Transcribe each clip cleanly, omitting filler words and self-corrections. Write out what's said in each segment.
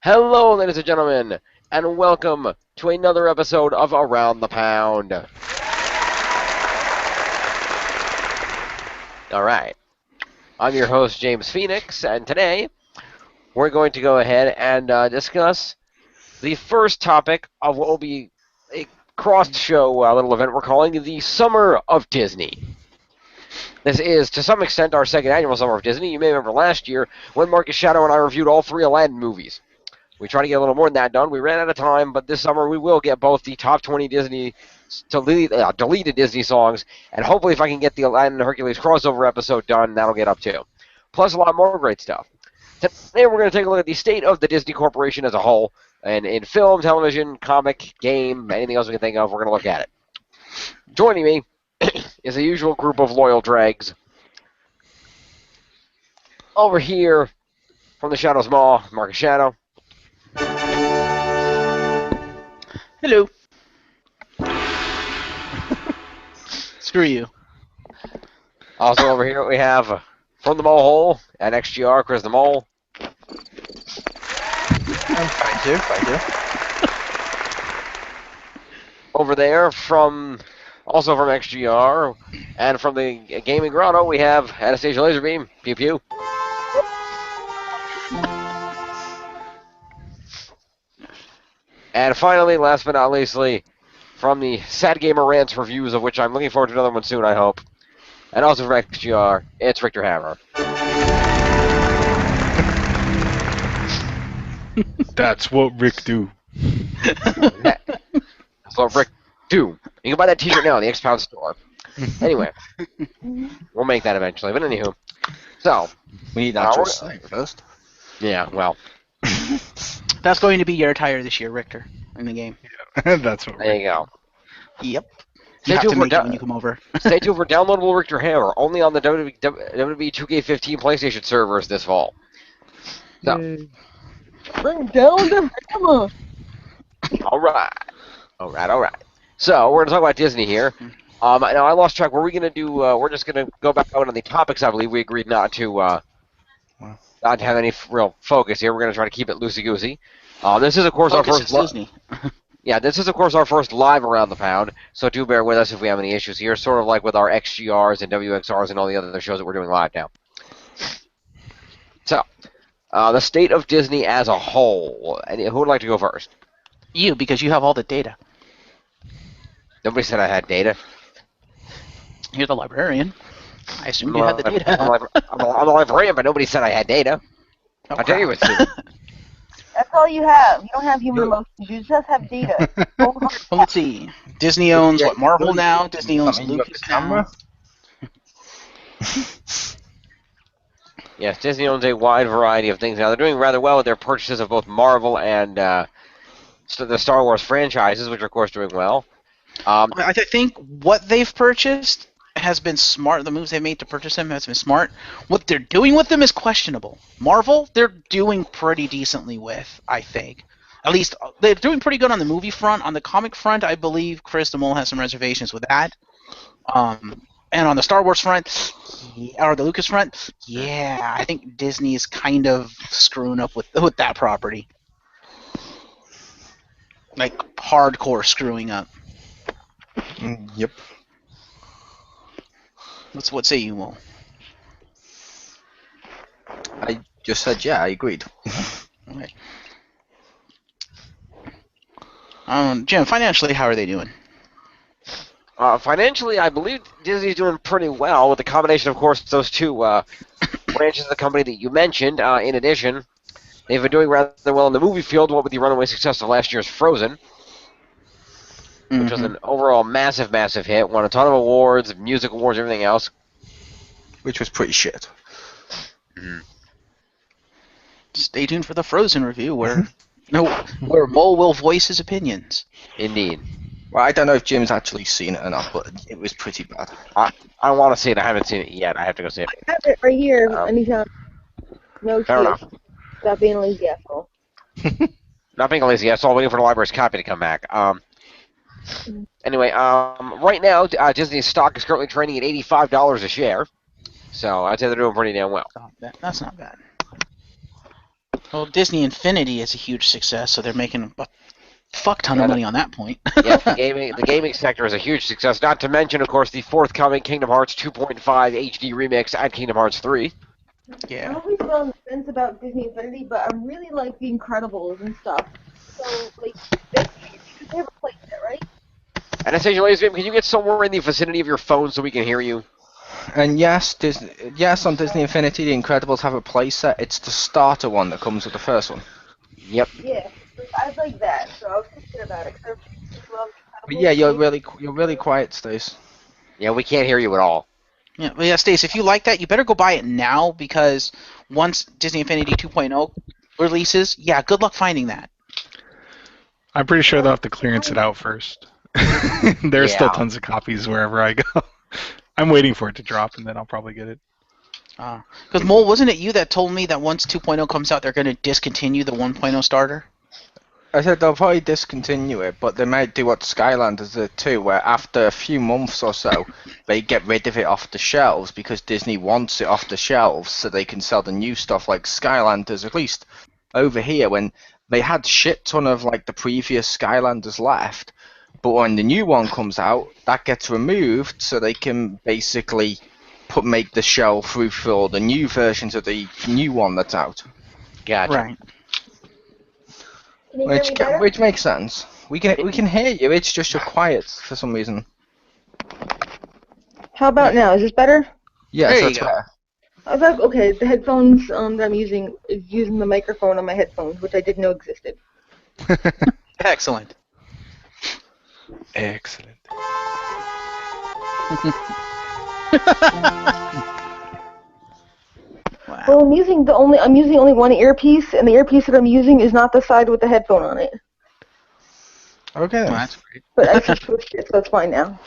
Hello, ladies and gentlemen, and welcome to another episode of Around the Pound. Alright, I'm your host, James Phoenix, and today we're going to go ahead and discuss the first topic of what will be a cross-show little event we're calling the Summer of Disney. This is, to some extent, our second annual Summer of Disney. You may remember last year when Marcus Shadow and I reviewed all three Aladdin movies. We tried to get a little more than that done. We ran out of time, but this summer we will get both the top 20 deleted Disney songs, and hopefully if I can get the Aladdin and Hercules crossover episode done, that'll get up too. Plus a lot more great stuff. Today we're going to take a look at the state of the Disney Corporation as a whole, and in film, television, comic, game, anything else we can think of, we're going to look at it. Joining me is the usual group of loyal dregs. Over here, from the Shadow's Maw, Marcus Shadow. Hello. Screw you. Also over here we have from the Mole Hole at XGR, Chris the Mole. I'm fine too. Over there also from XGR and from the Gaming Grotto we have Anastasia Laserbeam. Pew pew. And finally, last but not leastly, from the Sad Gamer Rants reviews, of which I'm looking forward to another one soon, I hope. And also from XGR, it's Richter Hammer. That's what Rick do. That's what Rick do. You can buy that t-shirt now in the X-Pound store. Anyway, we'll make that eventually. But anywho, so. We need actual site first. Yeah, well. That's going to be your attire this year, Richter, in the game. Yeah. That's what. There you go. Yep. Stay You have tuned to for make it when you come over. Stay tuned for downloadable Richter Hammer, only on the WWE 2K15 PlayStation servers this fall. So. Bring down the hammer! Alright. So, we're going to talk about Disney here. Now, I lost track. What are we going to do? We're just going to go back out on the topics. I believe we agreed not to have any real focus here. We're going to try to keep it loosey-goosey. This is, of course, our first... Disney. Yeah, this is, of course, our first live Around the Pound, so do bear with us if we have any issues here, sort of like with our XGRs and WXRs and all the other shows that we're doing live now. So, the state of Disney as a whole. And who would like to go first? You, because you have all the data. Nobody said I had data. You're the librarian. I assume you had the data. I'm a librarian, but nobody said I had data. Oh, I'll tell you what's true. That's all you have. You don't have human emotions. You just have data. Well, let's see. Disney owns what? Marvel now. Disney owns Lucas now. Yes, Disney owns a wide variety of things now. They're doing rather well with their purchases of both Marvel and the Star Wars franchises, which are, of course, doing well. I think what they've purchased has been smart. The moves they've made to purchase them has been smart. What they're doing with them is questionable. Marvel, they're doing pretty decently with, I think. At least, they're doing pretty good on the movie front. On the comic front, I believe Chris DeMole has some reservations with that. And on the Star Wars front, or the Lucas front, yeah, I think Disney is kind of screwing up with that property. Like, hardcore screwing up. Yep. What say you, Mo? I just said yeah, I agreed. Okay. Jim, financially, how are they doing? Financially, I believe Disney's doing pretty well with the combination, of course, those two branches of the company that you mentioned. In addition, they've been doing rather well in the movie field, what with the runaway success of last year's Frozen, which was an overall massive, massive hit. Won a ton of awards, music awards, everything else. Which was pretty shit. Stay tuned for the Frozen review, where Mo will voice his opinions. Indeed. Well, I don't know if Jim's actually seen it or not, but it was pretty bad. I want to see it. I haven't seen it yet. I have to go see it. I have it right here. Anytime. No Fair shit. enough. Stop being a lazy asshole. Not being a lazy asshole, waiting for the library's copy to come back. Anyway, right now, Disney's stock is currently trading at $85 a share. So I'd say they're doing pretty damn well. That's not bad. Well, Disney Infinity is a huge success, so they're making a fuck ton of money on that point. Yes, the gaming sector is a huge success. Not to mention, of course, the forthcoming Kingdom Hearts 2.5 HD remix and Kingdom Hearts 3. I'm Yeah. always on the fence about Disney Infinity, but I really like The Incredibles and stuff. So, like, they have a place there, right? Anastasia Laserbeam, can you get somewhere in the vicinity of your phone so we can hear you? And yes, on Disney Infinity, The Incredibles have a playset. It's the starter one that comes with the first one. Yep. Yeah, like, I'd like that. So I was thinking about it. Cause I really love The But Incredibles. yeah, you're really quiet, Stace. Yeah, we can't hear you at all. Yeah, but yeah, Stace, if you like that, you better go buy it now because once Disney Infinity 2.0 releases, yeah, good luck finding that. I'm pretty sure they'll have to clearance it out first. There's still Yeah. tons of copies wherever I go. I'm waiting for it to drop, and then I'll probably get it. Because Mole, wasn't it you that told me that once 2.0 comes out, they're going to discontinue the 1.0 starter? I said they'll probably discontinue it, but they might do what Skylanders did too, where after a few months or so, they get rid of it off the shelves because Disney wants it off the shelves so they can sell the new stuff like Skylanders, at least over here, when they had shit ton of like the previous Skylanders left, but when the new one comes out, that gets removed so they can basically make the shelf through for the new versions of the new one that's out. Gotcha. Right. Can you hear me better? Which makes sense. We can hear you. It's just you're quiet for some reason. How about now? Is this better? Yes, There you that's go. better. I thought, okay, the headphones that I'm using is using the microphone on my headphones, which I didn't know existed. Excellent. Excellent. Wow. Well, I'm using only one earpiece, and the earpiece that I'm using is not the side with the headphone on it. Okay. Well, Then. that's great. But I just switched it, so it's fine now.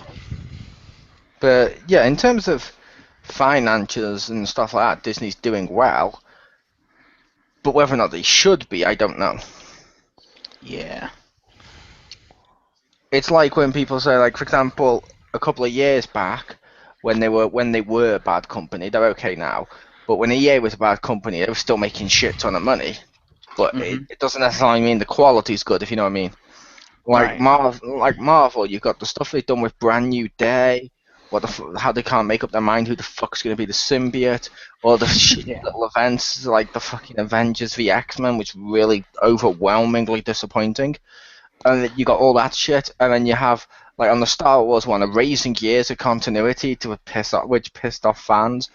But yeah, in terms of financials and stuff like that, Disney's doing well. But whether or not they should be, I don't know. Yeah. It's like when people say, like, for example, a couple of years back, when they were a bad company, they're okay now. But when EA was a bad company, they were still making shit ton of money. But it doesn't necessarily mean the quality's good, if you know what I mean. Like Right. Marvel, you've got the stuff they've done with Brand New Day. How they can't make up their mind who the fuck's going to be the symbiote, or the shitty little events like the fucking Avengers v X-Men, which really overwhelmingly disappointing. And then you got all that shit, and then you have like on the Star Wars one, erasing years of continuity which pissed off fans.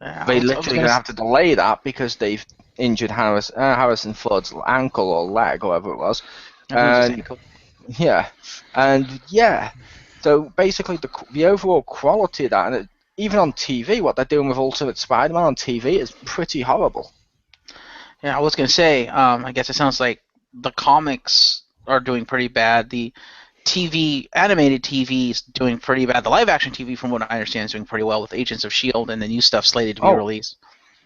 Yeah, They I was literally gonna gonna have to delay that because they've injured Harrison Ford's ankle or leg, or whatever it was. And yeah, and yeah. So basically, the overall quality of that, and even on TV, what they're doing with Ultimate Spider-Man on TV is pretty horrible. Yeah, I was gonna say. I guess it sounds like the comics are doing pretty bad. The animated TV is doing pretty bad. The live-action TV, from what I understand, is doing pretty well with Agents of S.H.I.E.L.D. and the new stuff slated to be released.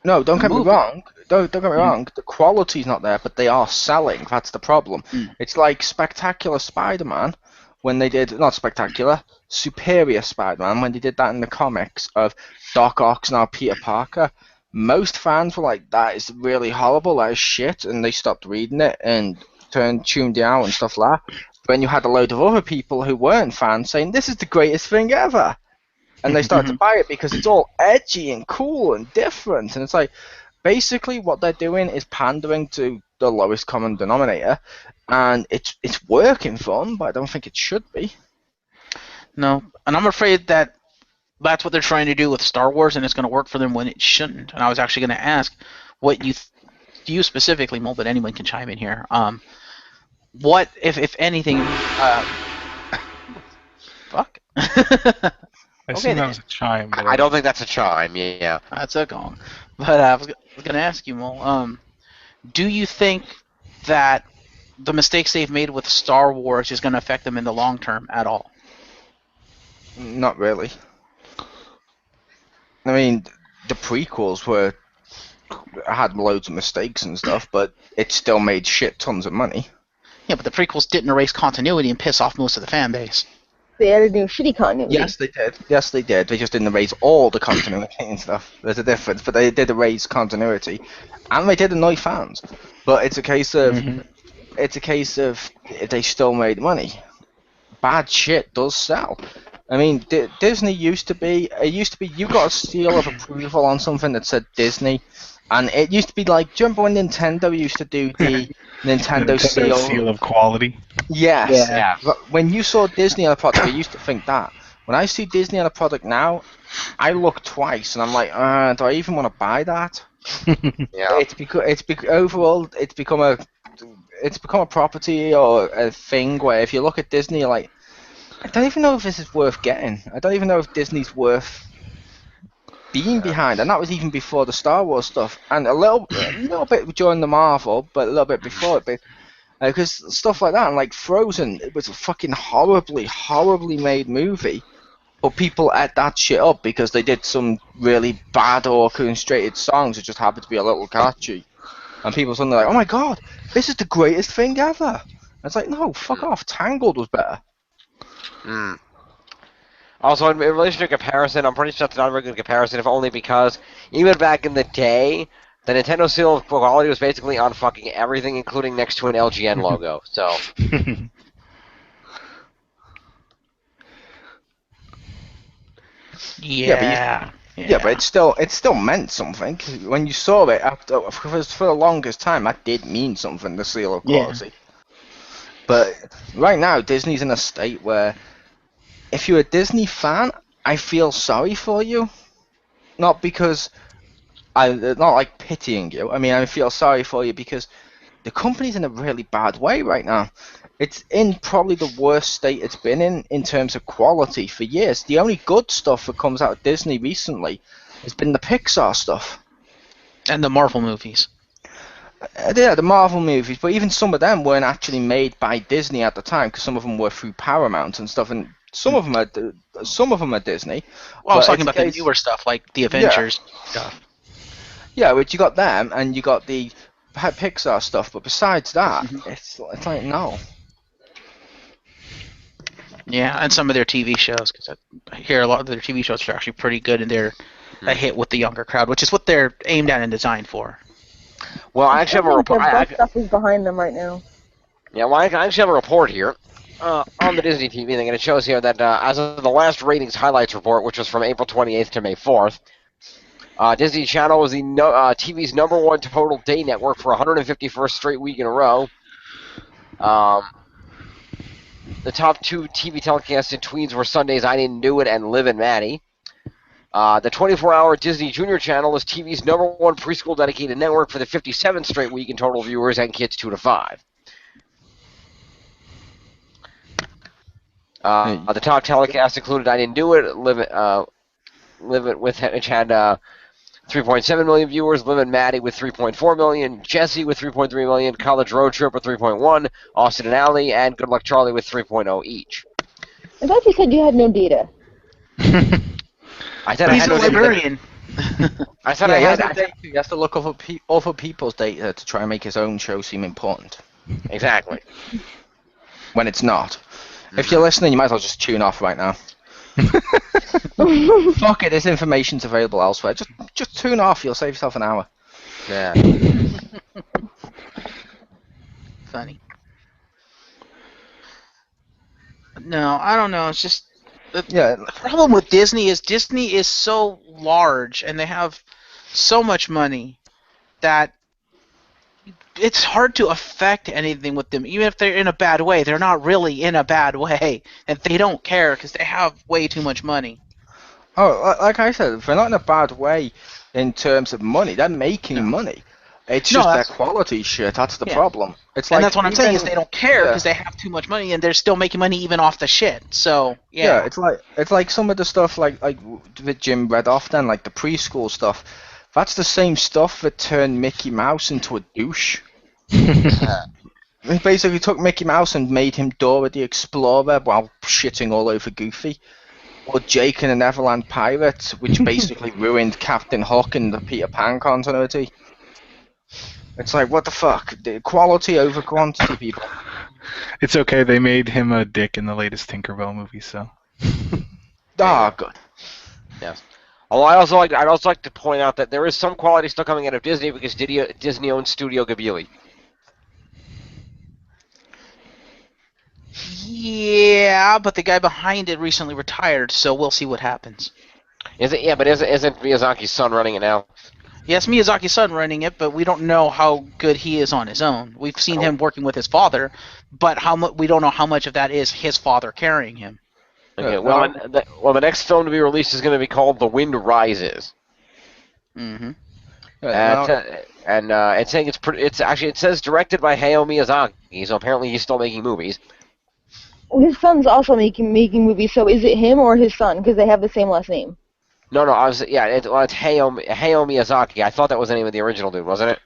No, don't get me movie. wrong. Don't get me wrong. The quality's not there, but they are selling. That's the problem. It's like Spectacular Spider-Man when they did Superior Spider-Man when they did that in the comics of Doc Ock now Peter Parker. Most fans were like, "That is really horrible. That is shit," and they stopped reading it and tuned it out and stuff like that. But then you had a load of other people who weren't fans saying, "This is the greatest thing ever." And they started to buy it because it's all edgy and cool and different. And it's like, basically what they're doing is pandering to the lowest common denominator. And it's working for them, but I don't think it should be. No, and I'm afraid that that's what they're trying to do with Star Wars, and it's going to work for them when it shouldn't. And I was actually going to ask what you specifically, Mo, but anyone can chime in here. What, if anything, fuck. I assume that was a chime. But I don't think that's a chime. Yeah. That's a gong. But I was going to ask you, Mo, do you think that the mistakes they've made with Star Wars is going to affect them in the long term at all? Not really. I mean, the prequels had loads of mistakes and stuff, but it still made shit tons of money. Yeah, but the prequels didn't erase continuity and piss off most of the fan base. They added new shitty continuity. Yes, they did. Yes, they did. They just didn't erase all the continuity and stuff. There's a difference, but they did erase continuity, and they did annoy fans. But it's a case of they still made money. Bad shit does sell. I mean, Disney used to be you got a seal of approval on something that said Disney, and it used to be like, do you remember when Nintendo used to do the Nintendo seal of quality? Yes. Yeah. But when you saw Disney on a product, you used to think that. When I see Disney on a product now, I look twice, and I'm like, do I even want to buy that? Yeah. Overall, it's become a property or a thing where if you look at Disney, you're like, I don't even know if this is worth getting. I don't even know if Disney's worth being behind, and that was even before the Star Wars stuff, and a little bit during the Marvel, but a little bit before it. Because stuff like that, and like Frozen, it was a fucking horribly made movie, but people ate that shit up because they did some really bad orchestrated songs that just happened to be a little catchy, and people suddenly like, oh my god, this is the greatest thing ever. And it's like, no, fuck off. Tangled was better. Also, in relation to comparison, I'm pretty sure that's not a very good comparison, if only because even back in the day, the Nintendo seal of quality was basically on fucking everything, including next to an LGN logo. So, Yeah. Yeah, but it still meant something. When you saw it for the longest time, that did mean something. The seal of quality. But right now, Disney's in a state where, if you're a Disney fan, I feel sorry for you. Not because not like pitying you. I mean, I feel sorry for you because the company's in a really bad way right now. It's in probably the worst state it's been in terms of quality for years. The only good stuff that comes out of Disney recently has been the Pixar stuff. And the Marvel movies. Yeah, the Marvel movies, but even some of them weren't actually made by Disney at the time, because some of them were through Paramount and stuff, and some of them are Disney. Well, I was talking about the newer stuff, like the Avengers stuff. Yeah, but you got them, and you got the Pixar stuff, but besides that, it's like, no. Yeah, and some of their TV shows, because I hear a lot of their TV shows are actually pretty good, and they're a hit with the younger crowd, which is what they're aimed at and designed for. well, I actually have a report. The best stuff is behind them right now. Yeah, well, I actually have a report here on the Disney TV thing, and it shows here that as of the last ratings highlights report, which was from April 28th to May 4th, Disney Channel was the TV's #1 total day network for 151st straight week in a row. The top 2 TV telecasted tweens were Sunday's I Didn't Do It and Liv and Maddie. The 24-hour Disney Junior Channel is TV's #1 preschool dedicated network for the 57th straight week in total viewers and kids 2 to 5. The top telecast included I Didn't Do It, Live It with which had 3.7 million viewers, Liv and Maddie with 3.4 million, Jesse with 3.3 million, College Road Trip with 3.1, Austin and Ally, and Good Luck Charlie with 3.0 each. I thought you said you had no data. I said He's I had a no librarian. I said I had He has to look over other people's data to try and make his own show seem important, exactly. when it's not. If you're listening, you might as well just tune off right now. Fuck it, this information's available elsewhere. Just tune off, you'll save yourself an hour. Yeah. Funny. No, I don't know. It's just the problem with Disney is so large and they have so much money that it's hard to affect anything with them. Even if they're in a bad way, they're not really in a bad way, and they don't care because they have way too much money. Oh, like I said, they're not in a bad way in terms of money. They're making money. It's just their quality shit. That's the problem. It's like, and that's what I'm saying is they don't care because they have too much money and they're still making money even off the shit. So yeah, it's like some of the stuff like that Jim read off then, like the preschool stuff. That's the same stuff that turned Mickey Mouse into a douche. He basically took Mickey Mouse and made him Dora the Explorer while shitting all over Goofy. Or Jake and the Neverland Pirates, which basically ruined Captain Hook and the Peter Pan continuity. It's like, what the fuck? The quality over quantity, people. It's okay. They made him a dick in the latest Tinkerbell movie, so. Ah, good. Yes. Although I'd also like to point out that there is some quality still coming out of Disney because Disney owns Studio Ghibli. Yeah, but the guy behind it recently retired, so we'll see what happens. Is it? Yeah, but isn't Miyazaki's son running it now? Yes, Miyazaki's son running it, but we don't know how good he is on his own. We've seen him working with his father, but we don't know how much of that is his father carrying him. Okay. Well, the next film to be released is going to be called The Wind Rises. Mm-hmm. And it's saying it says directed by Hayao Miyazaki, so apparently he's still making movies. His son's also making movies, so is it him or his son? Because they have the same last name. No, it's Hayao Miyazaki. I thought that was the name of the original dude, wasn't it?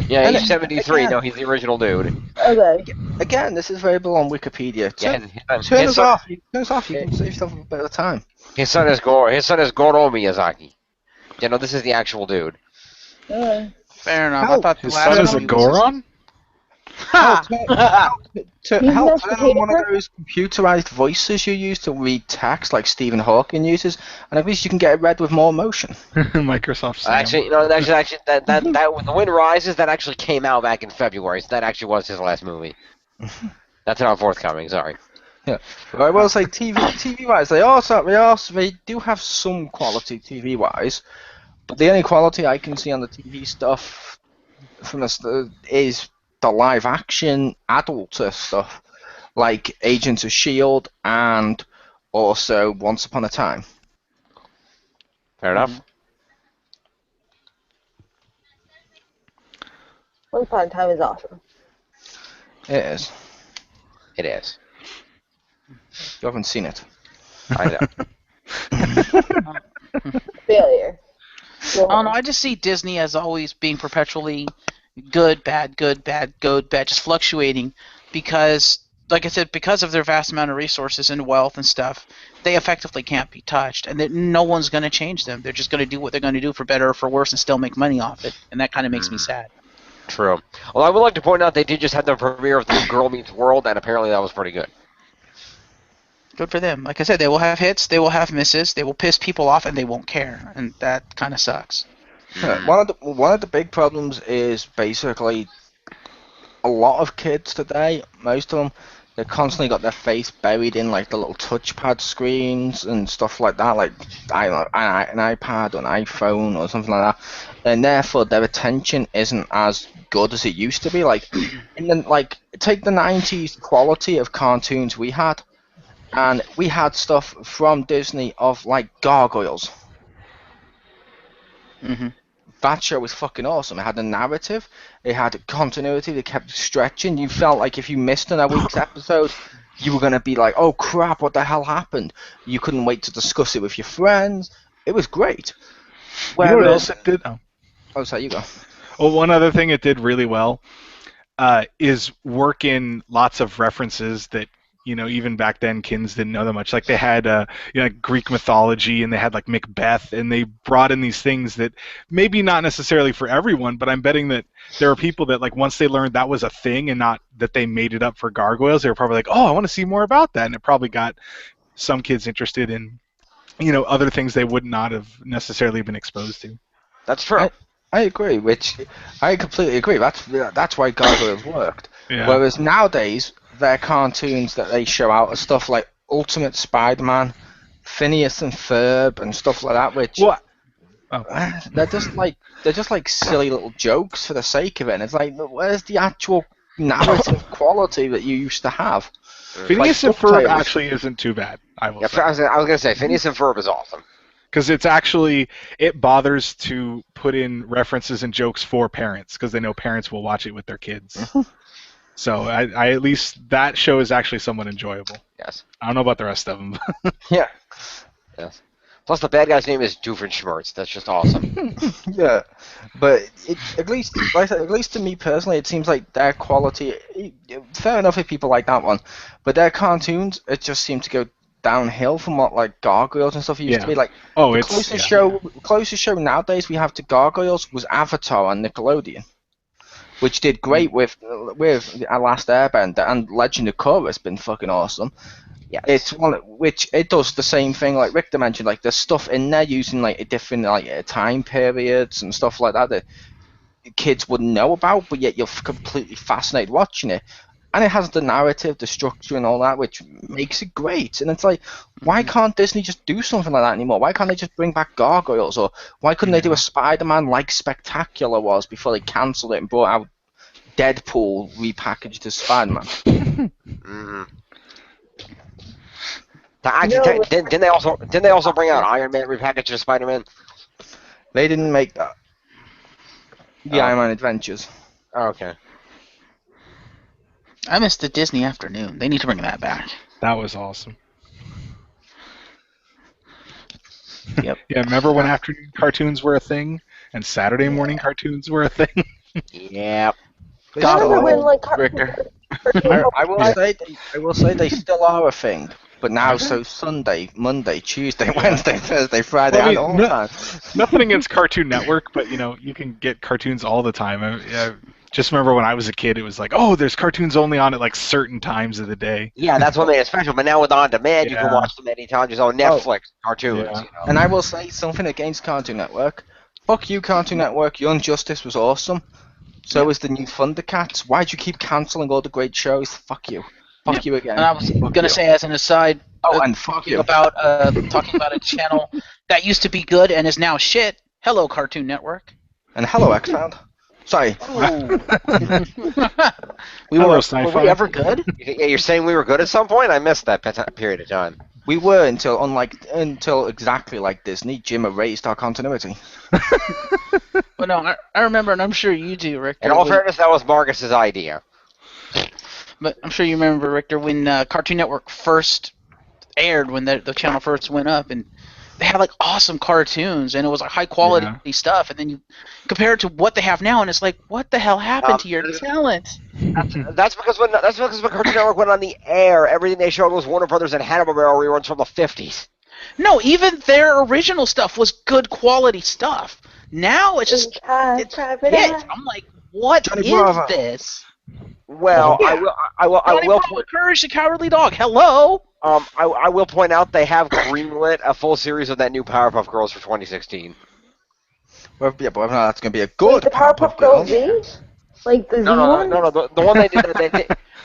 Yeah, he's 73. Again, No, he's the original dude. Okay. Again, this is available on Wikipedia. Turn His us off. You can save yourself a bit of time. son is Goro Miyazaki. Yeah, no, this is the actual dude. Fair enough. Help. I thought His the son last is a movie was Goron? Help He's turn on one of masticator? those computerized voices you use to read text like Stephen Hawking uses, and at least you can get it read with more emotion. Microsoft Sam. Actually, that The Wind Rises that actually came out back in February. So that actually was his last movie. That's not forthcoming. Sorry. Yeah, but I will say TV wise, they do have some quality TV wise, but the only quality I can see on the TV stuff from this is the live action adult stuff, like Agents of S.H.I.E.L.D. and also Once Upon a Time. Fair enough. Once Upon a Time is awesome. It is. It is. You haven't seen it. I know. Failure. Oh no, I just see Disney as always being perpetually good, bad, just fluctuating because, like I said, because of their vast amount of resources and wealth and stuff, they effectively can't be touched, and that no one's going to change them. They're just going to do what they're going to do for better or for worse and still make money off it, and that kind of makes me sad. True. Well, I would like to point out they did just have the premiere of the Girl Meets World, and apparently that was pretty good. Good for them. Like I said, they will have hits, they will have misses, they will piss people off, and they won't care, and that kind of sucks. Yeah, one of the big problems is basically a lot of kids today, most of them, they constantly got their face buried in like the little touchpad screens and stuff like that, like I don't know, an iPad or an iPhone or something like that, and therefore their attention isn't as good as it used to be. Like, and then like take the 90s quality of cartoons we had, and we had stuff from Disney of like Gargoyles. Mm-hmm. That show was fucking awesome. It had a narrative, it had continuity, they kept stretching. You felt like if you missed a week's episode, you were going to be like, oh crap, what the hell happened? You couldn't wait to discuss it with your friends. It was great. You know what else it did? Oh, sorry, you go. Well, one other thing it did really well is work in lots of references that, you know, even back then kids didn't know that much. Like they had Greek mythology, and they had like Macbeth, and they brought in these things that maybe not necessarily for everyone, but I'm betting that there are people that like once they learned that was a thing and not that they made it up for Gargoyles, they were probably like, oh, I want to see more about that, and it probably got some kids interested in, you know, other things they would not have necessarily been exposed to. That's true. I agree, I completely agree. That's why Gargoyles worked. Yeah. Whereas nowadays, their cartoons that they show out are stuff like Ultimate Spider-Man, Phineas and Ferb, and stuff like that, which they're just like silly little jokes for the sake of it. And it's like, where's the actual narrative quality that you used to have? Phineas and Ferb actually isn't too bad, I will say. I was going to say, Phineas and Ferb is awesome. Because it's actually, it bothers to put in references and jokes for parents, because they know parents will watch it with their kids. So I at least, that show is actually somewhat enjoyable. Yes. I don't know about the rest of them. Yeah. Yes. Plus, the bad guy's name is Doofenshmirtz. That's just awesome. Yeah, but at least to me personally, it seems like their quality. Fair enough if people like that one, but their cartoons, it just seemed to go downhill from what like Gargoyles and stuff used to be. Like, the closest show nowadays we have to Gargoyles was Avatar on Nickelodeon. which did great with Our Last Airbender, and Legend of Korra has been fucking awesome. Yes. It's one which it does the same thing like Richter mentioned. Like there's stuff in there using like different time periods and stuff like that kids wouldn't know about, but yet you're completely fascinated watching it. And it has the narrative, the structure, and all that, which makes it great. And it's like, why can't Disney just do something like that anymore? Why can't they just bring back Gargoyles? Or why couldn't they do a Spider-Man like Spectacular was before they cancelled it and brought out Deadpool repackaged as Spider-Man? Mm-hmm. Actually, didn't they also bring out Iron Man repackaged as Spider-Man? They didn't make that. The Iron Man Adventures. Oh, okay. I missed the Disney afternoon. They need to bring that back. That was awesome. Yep. Yeah, remember when afternoon cartoons were a thing and Saturday morning cartoons were a thing? Yep. I remember when like Richter. I will say they still are a thing, but now so Sunday, Monday, Tuesday, Wednesday, Thursday, Friday, Well, I and mean, all the time. Nothing against Cartoon Network, but you can get cartoons all the time. I just remember when I was a kid, it was like, oh, there's cartoons only on at like certain times of the day. Yeah, that's what made it special. But now with on demand, you can watch them anytime. Just on Netflix cartoons. Yeah. You know? And I will say something against Cartoon Network. Fuck you, Cartoon Network. Young Justice was awesome. So was the new Thundercats. Why'd you keep cancelling all the great shows? Fuck you. Fuck you again. And I was Fuck gonna you. say, as an aside, and fuck you. talking about a channel that used to be good and is now shit. Hello, Cartoon Network. And hello, X-Found. Sorry. Were Sci-Fi. we ever good? Yeah, you're saying we were good at some point? I missed that period of time. We were until exactly like Disney, Jim erased our continuity. But no, I remember, and I'm sure you do, Richter. In all fairness, that was Marcus's idea. But I'm sure you remember, Richter, when Cartoon Network first aired, when the channel first went up, and they had like awesome cartoons, and it was like high quality stuff, and then you compare it to what they have now, and it's like, what the hell happened to your talent? That's because when Cartoon Network went on the air, everything they showed was Warner Brothers and Hanna-Barbera reruns from the 50s. No, even their original stuff was good quality stuff. Now it's just it's hit. I'm like, what Johnny is Bravo. this? Well, Yeah. I will Johnny Bravo, Courage the Cowardly Dog. Hello. I will point out they have greenlit a full series of that new Powerpuff Girls for 2016. Well, yeah, but whether or not that's going to be a good the Powerpuff Girls Z? Like the Z one? No, the one they did.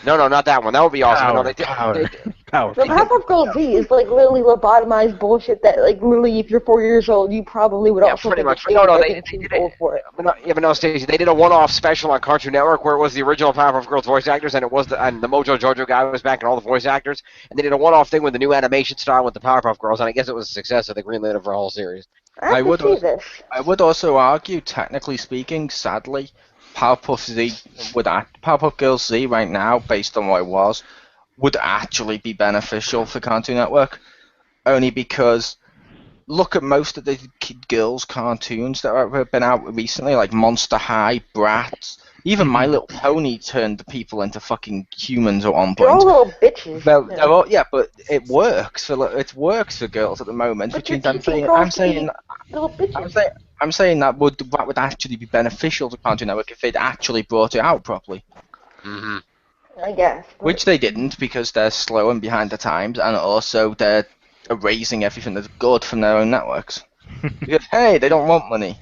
No, not that one. That would be awesome. No, they did. Power. The Powerpuff Girls Z is like literally lobotomized bullshit that like literally if you're 4 years old you probably would also pretty think much. it's No, stupid, they too did old it. for it. But no, Stacey, they did a one-off special on Cartoon Network where it was the original Powerpuff Girls voice actors and it was the Mojo Jojo guy was back and all the voice actors, and they did a one-off thing with the new animation style with the Powerpuff Girls, and I guess it was a success, so they greenlit it for a whole series. I have to see this. I would also argue, technically speaking, sadly, Powerpuff Girls Z right now, based on what it was, would actually be beneficial for Cartoon Network. Only because look at most of the girls' cartoons that have been out recently, like Monster High, Bratz, even My Little Pony turned the people into fucking humans at one They're all point. little bitches. Well, they're all, yeah, but it works for girls at the moment. But Which you're means I'm teaching saying girls to be little bitches. I'm saying that would actually be beneficial to Cartoon Network if they'd actually brought it out properly. Mm-hmm. I guess. But Which they didn't because they're slow and behind the times, and also they're erasing everything that's good from their own networks. Because hey, they don't want money.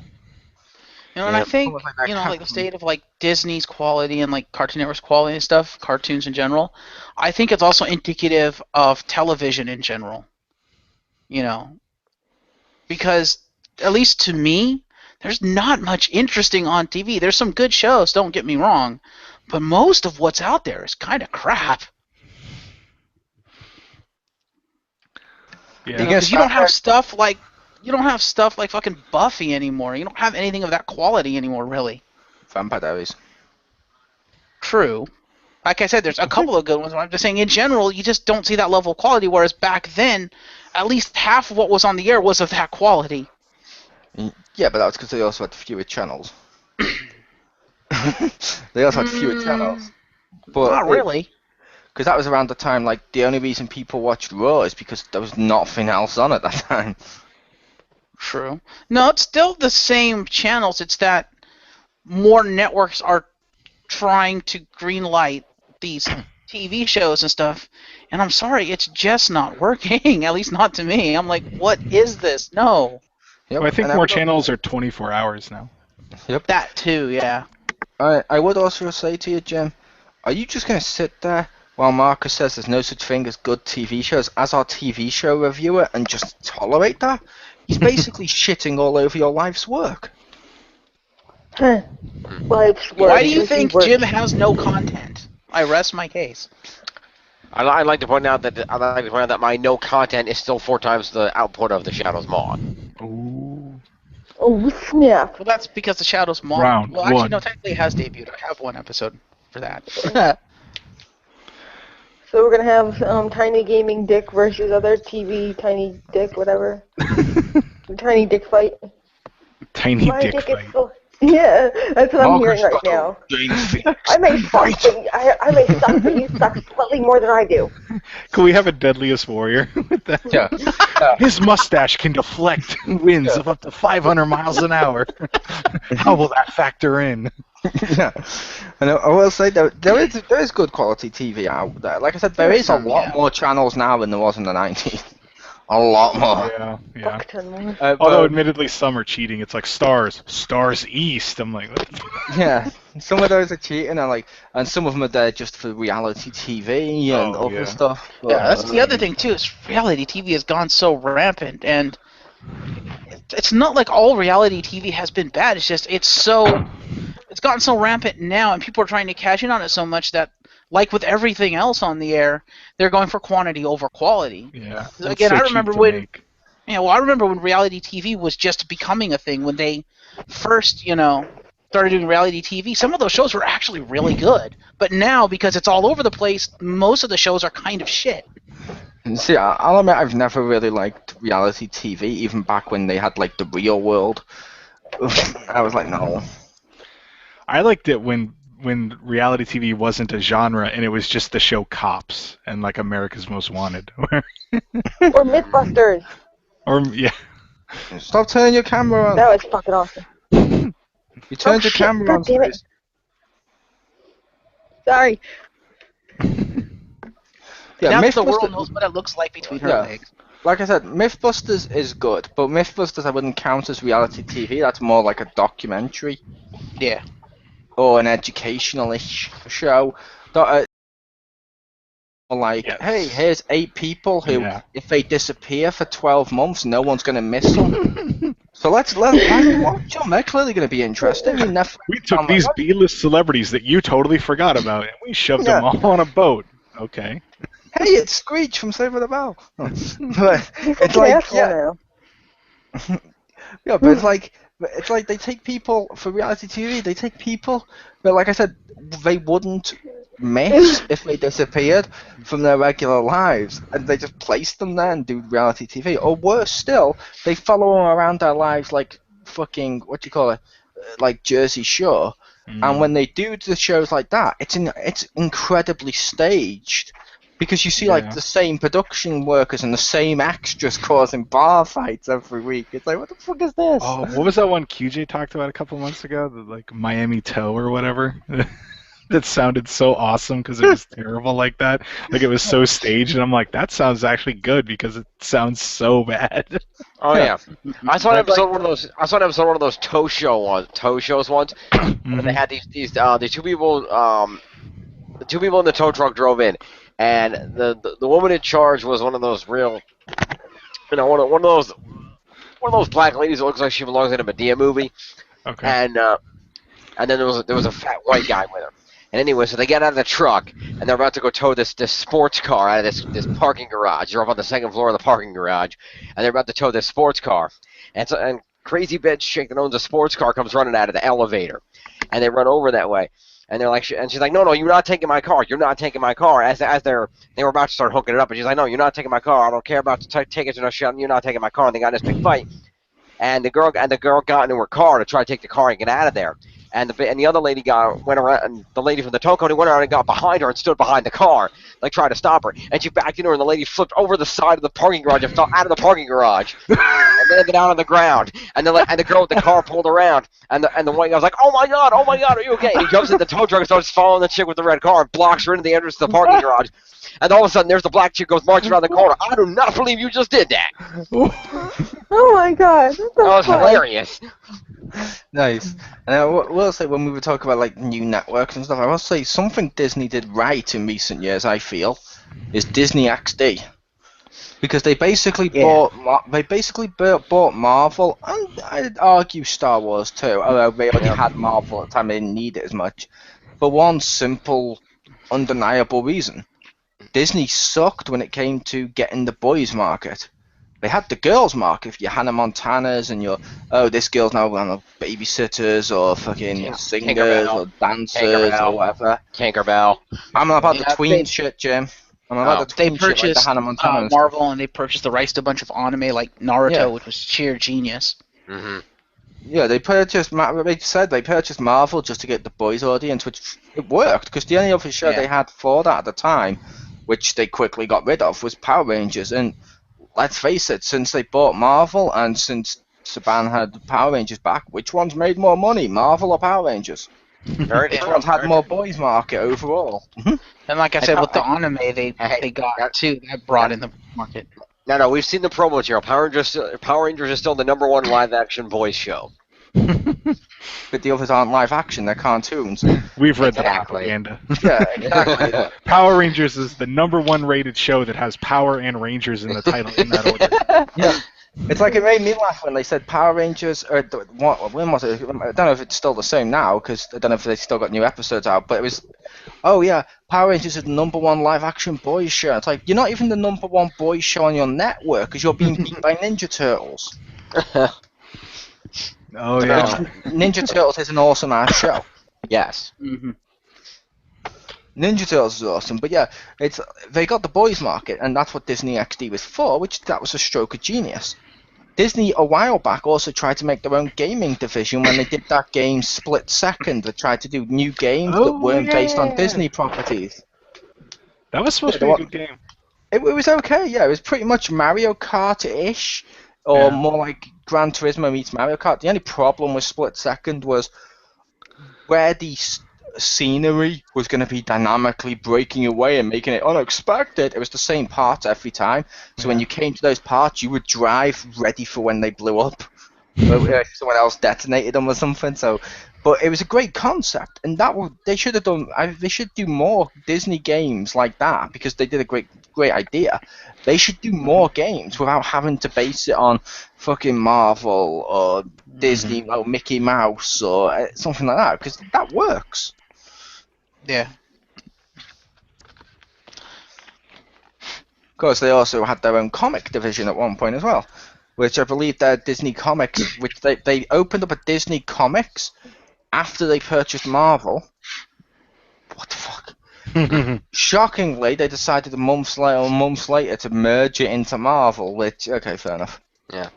You know, and I think, like the state of like Disney's quality and like Cartoon Network's quality and stuff, cartoons in general, I think it's also indicative of television in general. You know, because at least to me, there's not much interesting on TV. There's some good shows, don't get me wrong, but most of what's out there is kind of crap. Yeah. Because you don't have stuff like fucking Buffy anymore. You don't have anything of that quality anymore, really. Vampire Diaries. True. Like I said, there's a couple of good ones, but I'm just saying in general, you just don't see that level of quality, whereas back then, at least half of what was on the air was of that quality. Yeah, but that's because they also had fewer channels. They also had fewer channels. But Not really. Because that was around the time, like, the only reason people watched Raw is because there was nothing else on at that time. True. No, it's still the same channels. It's that more networks are trying to green light these TV shows and stuff, and I'm sorry, it's just not working. At least not to me. I'm like, what is this? No. Yep. Well, I think and more would- channels are 24 hours now. That too, yeah. I would also say to you, Jim, are you just going to sit there while Marcus says there's no such thing as good TV shows as our TV show reviewer and just tolerate that? He's basically shitting all over your life's work. Life's work. Why do you Busy think work. Jim has no content? I rest my case. I'd like to point out that my no content is still 4 times the output of the Shadows mod. Ooh. Oh snap! Well, that's because the Shadows mod. Round Well, actually, one. no, technically it has debuted. I have one episode for that. So we're gonna have Tiny Gaming Dick versus other TV Tiny Dick, whatever. Tiny Dick fight. Tiny My dick dick fight. is so. Yeah, that's what I'm Marcus hearing right now. James Phoenix. I may suck, but I may suck, but you suck slightly more than I do. Can we have a Deadliest Warrior with that? Yeah. His mustache can deflect winds of up to 500 miles an hour. How will that factor in? Yeah. And I will say there is good quality TV out there. Like I said, there is a lot more channels now than there was in the 90s. A lot more. Yeah, yeah. Fuck ton more. Although admittedly some are cheating. It's like Stars East. I'm like, what? Yeah, some of those are cheating, and some of them are there just for reality TV and Oh, other yeah. stuff. Yeah, that's the other thing too. Is reality TV has gone so rampant, and it's not like all reality TV has been bad. It's just it's gotten so rampant now, and people are trying to cash in on it so much that, like with everything else on the air, they're going for quantity over quality. Yeah. Again, It's so I cheap remember to when- make. Yeah, well, I remember when reality TV was just becoming a thing. When they first, started doing reality TV, some of those shows were actually really good. But now, because it's all over the place, most of the shows are kind of shit. And see, I'll admit I've never really liked reality TV, even back when they had like The Real World. I was like, no. I liked it when reality TV wasn't a genre and it was just the show Cops and like America's Most Wanted. Or Mythbusters. Or yeah. Stop turning your camera on. That was fucking awesome. You turned your shit, camera God on. damn it. Space. Sorry. Yeah, now that the world Mythbusters. knows what it looks like between her Yeah. legs. Like I said, Mythbusters is good, but Mythbusters I wouldn't count as reality TV. That's more like a documentary Yeah. or an educational-ish show. Like, Yes. hey, here's 8 people who, Yeah. if they disappear for 12 months, no one's going to miss them. So let's watch them. They're clearly going to be interesting. We took these B-list celebrities that you totally forgot about and we shoved them all on a boat. Okay. Hey, it's Screech from Saved by the Bell. But You're it's such an like, asshole yeah, now. yeah, but it's like they take people for reality TV. They take people, but like I said, they wouldn't miss if they disappeared from their regular lives, and they just place them there and do reality TV. Or worse still, they follow them around their lives like fucking like Jersey Shore. And when they do the shows like that, it's incredibly staged. Because you see, Yeah. like, the same production workers and the same extras causing bar fights every week. It's like, what the fuck is this? Oh, what was that one QJ talked about a couple months ago? The, like Miami Toe or whatever. That sounded so awesome because it was terrible like that. Like it was so staged, and I'm like, that sounds actually good because it sounds so bad. Oh yeah, I saw an episode one of those. I saw an episode one of those toe shows once. Where they had these 2 people. The 2 people in the tow truck drove in, and the woman in charge was one of those real, one of those black ladies that looks like she belongs in a Medea movie. Okay. And then there was a fat white guy with her. And anyway, so they get out of the truck and they're about to go tow this sports car out of this parking garage. They're up on the 2nd floor of the parking garage, and they're about to tow this sports car. And crazy bitch chick that owns a sports car comes running out of the elevator, and they run over that way. And they're like, and she's like, no, you're not taking my car. You're not taking my car. As they were about to start hooking it up, and she's like, no, you're not taking my car. I don't care about tickets or no shit. You're not taking my car. And they got in this big fight. And the girl got into her car to try to take the car and get out of there. and the other lady went around, and the lady from the tow company went around and got behind her and stood behind the car, like trying to stop her. And she backed into her, and the lady flipped over the side of the parking garage and fell out of the parking garage and landed out on the ground. And the girl with the car pulled around, and the white guy was like, oh my god, are you okay? And he jumps in the tow truck and starts following the chick with the red car and blocks her into the entrance to the parking garage. And all of a sudden, there's the black chick goes marching around the corner. I do not believe you just did that. Oh my god. That was hilarious. Nice. And I will say, when we were talking about like new networks and stuff, I will say something Disney did right in recent years, I feel, is Disney XD. Because they basically bought Marvel, and I'd argue Star Wars too, although they already had Marvel at the time, they didn't need it as much. For one simple, undeniable reason. Disney sucked when it came to getting the boys market. They had the girls market, your Hannah Montanas and your, this girl's now on babysitters or fucking singers or dancers or whatever. Tinkerbell. I'm about the tween shit, Jim. I'm about the tween they purchased shit like the Hannah Montana Marvel, and they purchased the rights to a bunch of anime like Naruto, which was sheer genius. Mm-hmm. Yeah, they said they purchased Marvel just to get the boys audience, which it worked, because the only other show they had for that at the time, which they quickly got rid of, was Power Rangers. And let's face it, since they bought Marvel and since Saban had Power Rangers back, which one's made more money, Marvel or Power Rangers? Which one's had more boys market overall? And like I said, with the anime they got too, that brought in the market. No, we've seen the promo material. Power Rangers is still the #1 live-action boys show. But the others aren't live action, they're cartoons. We've read the propaganda. Yeah, exactly. Power Rangers is the #1 rated show that has Power and Rangers in the title in that order. Yeah. It's like it made me laugh when they said Power Rangers, or when was it? I don't know if it's still the same now, because I don't know if they still got new episodes out, but it was, oh yeah, Power Rangers is the #1 live-action boys show. It's like, you're not even the #1 boys show on your network, because you're being beat by Ninja Turtles. Oh yeah. Ninja Turtles is an awesome-ass show. Yes. Mm-hmm. Ninja Turtles is awesome, but yeah, they got the boys market, and that's what Disney XD was for, that was a stroke of genius. Disney, a while back, also tried to make their own gaming division when they did that game Split Second. They tried to do new games that weren't based on Disney properties. That was supposed to be a good game. It was okay, yeah. It was pretty much Mario Kart-ish, or more like Gran Turismo meets Mario Kart. The only problem with Split Second was where the scenery was going to be dynamically breaking away and making it unexpected. It was the same parts every time. So when you came to those parts, you would drive ready for when they blew up. Someone else detonated them or something. But it was a great concept, and they should have done. They should do more Disney games like that, because they did a great idea. They should do more games without having to base it on fucking Marvel or Disney or Mickey Mouse or something like that, because that works. Yeah. Of course, they also had their own comic division at one point as well, which I believe they're Disney Comics, which they opened up a Disney Comics after they purchased Marvel. What the fuck? Shockingly, they decided months later to merge it into Marvel, which, okay, fair enough. Yeah.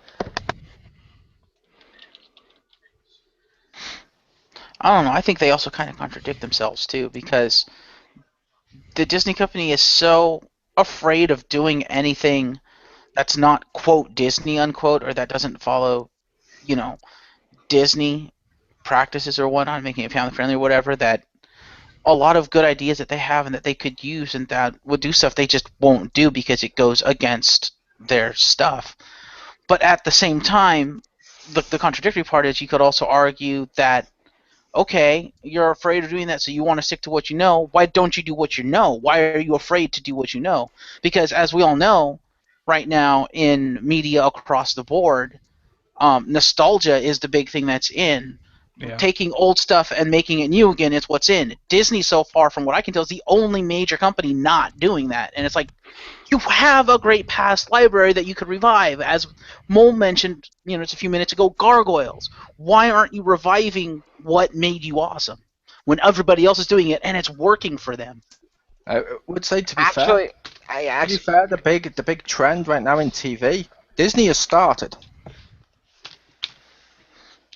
I don't know. I think they also kind of contradict themselves too, because the Disney company is so afraid of doing anything that's not quote Disney unquote, or that doesn't follow, Disney practices or whatnot, making it family friendly or whatever, that a lot of good ideas that they have and that they could use and that would do stuff they just won't do because it goes against their stuff. But at the same time, the contradictory part is you could also argue that, okay, you're afraid of doing that, so you want to stick to what you know. Why don't you do what you know? Why are you afraid to do what you know? Because as we all know, right now in media across the board, nostalgia is the big thing that's in. Yeah. Taking old stuff and making it new again is what's in. Disney, so far, from what I can tell, is the only major company not doing that. And it's like, you have a great past library that you could revive. As Mole mentioned, just a few minutes ago, Gargoyles. Why aren't you reviving what made you awesome when everybody else is doing it and it's working for them? I would say, to be fair, the big trend right now in TV, Disney has started.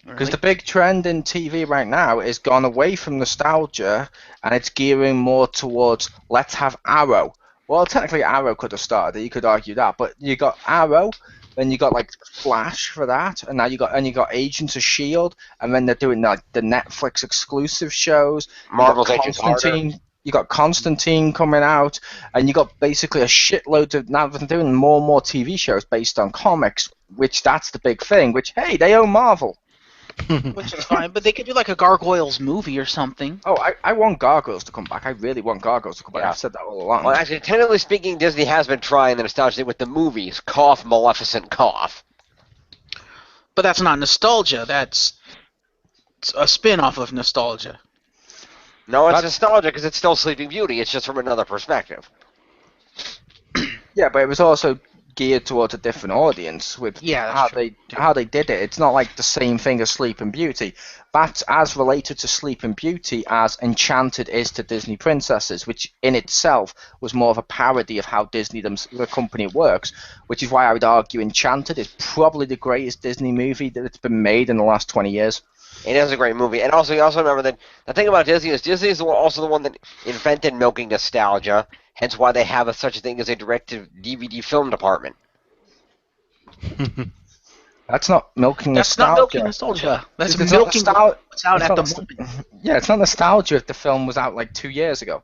Because the big trend in TV right now is gone away from nostalgia, and it's gearing more towards let's have Arrow. Well, technically Arrow could have started it. You could argue that, but you got Arrow, then you got like Flash for that, and now you got Agents of Shield, and then they're doing like the Netflix exclusive shows. Marvel's Agent Carter. Constantine. You got Constantine coming out, and you got basically a shitload of now they're doing more and more TV shows based on comics, which that's the big thing. Which hey, they own Marvel. Which is fine, but they could do like a Gargoyles movie or something. Oh, I want Gargoyles to come back. I really want Gargoyles to come back. Yeah. I've said that all along. Well, actually, technically speaking, Disney has been trying the nostalgia thing with the movies. Cough, Maleficent, Cough. But that's not nostalgia. That's a spin-off of nostalgia. No, it's nostalgia because it's still Sleeping Beauty. It's just from another perspective. Yeah, but it was also geared towards a different audience with Yeah, that's how they did it. It's not like the same thing as Sleeping Beauty. That's as related to Sleeping Beauty as Enchanted is to Disney Princesses, which in itself was more of a parody of how Disney, the company, works, which is why I would argue Enchanted is probably the greatest Disney movie that's been made in the last 20 years. It is a great movie. And also, you also remember that the thing about Disney is also the one that invented milking nostalgia, hence why they have such a thing as a direct-to-DVD film department. That's not milking That's nostalgia. not milking nostalgia. That's It's milking not what's out it's at not the moment. Yeah, it's not nostalgia if the film was out like 2 years ago.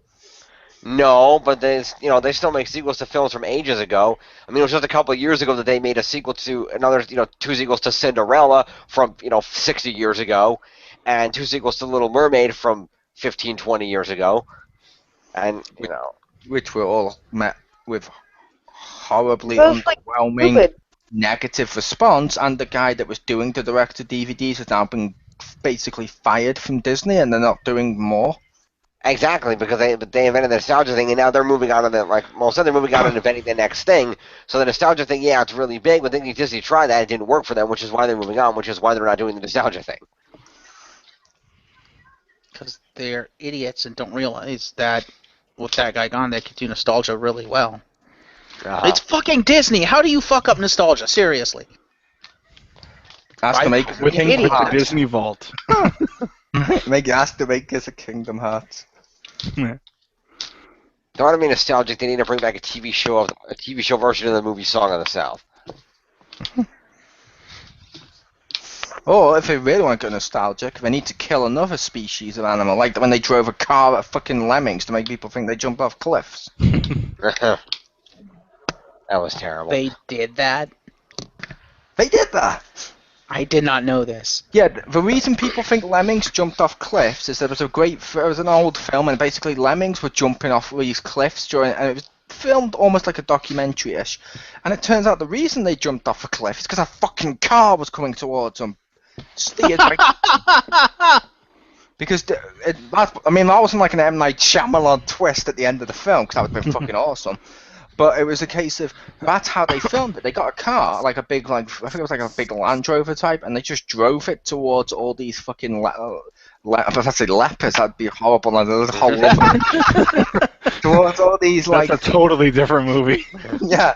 No, but they still make sequels to films from ages ago. I mean, it was just a couple of years ago that they made a sequel to another, 2 sequels to Cinderella from, 60 years ago, and 2 sequels to Little Mermaid from 15, 20 years ago. And, Which were all met with horribly Well, it's, like, underwhelming stupid. negative response, and the guy that was doing the direct-to-DVDs has now been basically fired from Disney, and they're not doing more. exactly, because they invented the nostalgia thing, and now they're moving on to they're moving on and inventing the next thing. So the nostalgia thing, yeah, it's really big, but then Disney tried that, it didn't work for them, which is why they're moving on, which is why they're not doing the nostalgia thing. Because they're idiots and don't realize that with that guy gone, they could do nostalgia really well. It's fucking Disney. How do you fuck up nostalgia? Seriously. Has to make With Kingdom the Hearts. Disney Vault. has to make us a Kingdom Hearts. They want to be nostalgic. They need to bring back a TV show version of the movie Song of the South. Or if they really want to go nostalgic, they need to kill another species of animal, like when they drove a car at fucking lemmings to make people think they jump off cliffs. That was terrible. They did that? They did that. I did not know this. Yeah, the reason people think lemmings jumped off cliffs is there was an old film, and basically lemmings were jumping off these cliffs and it was filmed almost like a documentary-ish. And it turns out the reason they jumped off a cliff is because a fucking car was coming towards them. Steered right. Because that wasn't like an M. Night Shyamalan twist at the end of the film, because that would have been fucking awesome. But it was a case of that's how they filmed it. They got a car, like a big, I think it was like a big Land Rover type, and they just drove it towards all these fucking if I say leopards, that'd be horrible. There's a whole towards all these That's a totally different movie. yeah,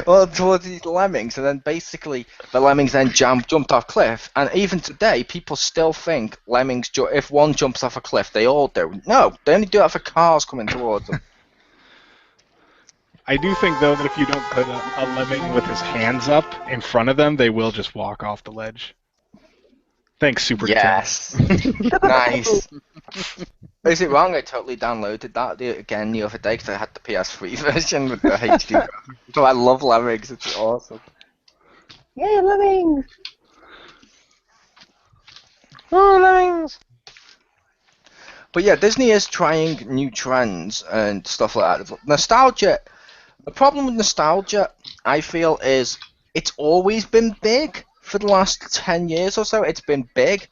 well, towards these lemmings, and then basically the lemmings then jumped off cliff. And even today, people still think lemmings. If one jumps off a cliff, they all do. No, they only do that for cars coming towards them. I do think, though, that if you don't put a lemming with his hands up in front of them, they will just walk off the ledge. Thanks, Super Yes. Nice. Is it wrong? I totally downloaded that again the other day because I had the PS3 version with the HD. So I love lemmings. It's awesome. Yay, lemmings! Oh, lemmings! But yeah, Disney is trying new trends and stuff like that. Nostalgia. The problem with nostalgia, I feel, is it's always been big for the last 10 years or so. It's been big,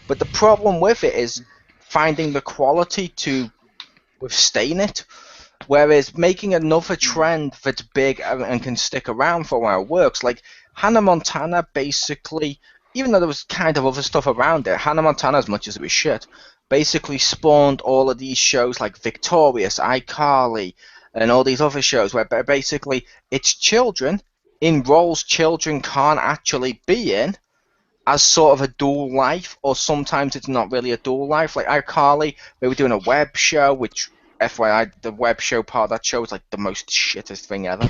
but the problem with it is finding the quality to withstand it. Whereas making another trend that's big and can stick around for a while works. Like Hannah Montana, basically, even though there was kind of other stuff around it, Hannah Montana, as much as it was shit, basically spawned all of these shows like Victorious, iCarly, and all these other shows where basically it's children in roles children can't actually be in, as sort of a dual life, or sometimes it's not really a dual life. Like iCarly, they were doing a web show, which, FYI, the web show part of that show was like the most shittest thing ever.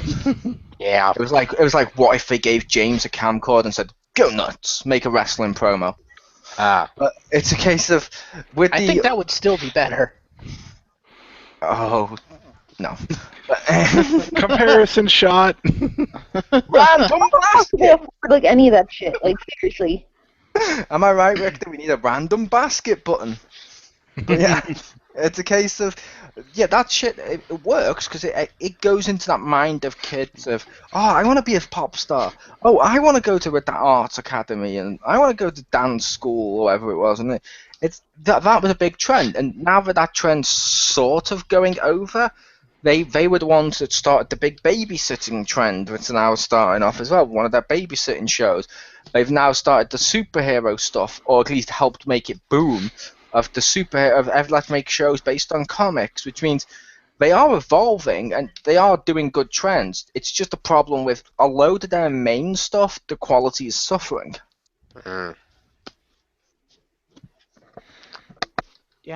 Yeah. It was like what if they gave James a camcorder and said, "Go nuts, make a wrestling promo." But it's a case of with I the think that would still be better. oh no. Comparison shot. Random basket. Like any of that shit. Like seriously. Am I right, Rick? That we need a random basket button? But yeah, it's a case of that shit. It works because it goes into that mind of kids of I want to be a pop star. Oh, I want to go to a arts academy, and I want to go to dance school or whatever it was. And it's that was a big trend. And now that trend's sort of going over, they were the ones that started the big babysitting trend, which is now starting off as well. One of their babysitting shows. They've now started the superhero stuff, or at least helped make it boom. Of the let's make shows based on comics, which means they are evolving and they are doing good trends. It's just a problem with a load of their main stuff, the quality is suffering. Yeah,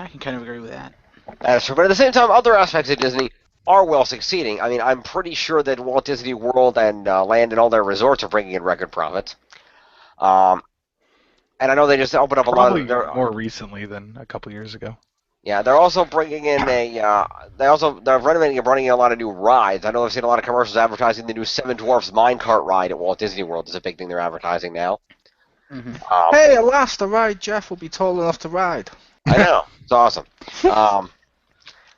I can kind of agree with that. That's true. But at the same time, other aspects of Disney are well succeeding. I mean, I'm pretty sure that Walt Disney World and Land and all their resorts are bringing in record profits. And I know they just opened up a lot of their more recently than a couple years ago. Yeah, they're also bringing in they're renovating and running in a lot of new rides. I know I've seen a lot of commercials advertising the new Seven Dwarfs Minecart ride at Walt Disney World. Is a big thing they're advertising now. Mm-hmm. Hey, alas, the ride Jeff will be tall enough to ride. I know, it's awesome. Fuck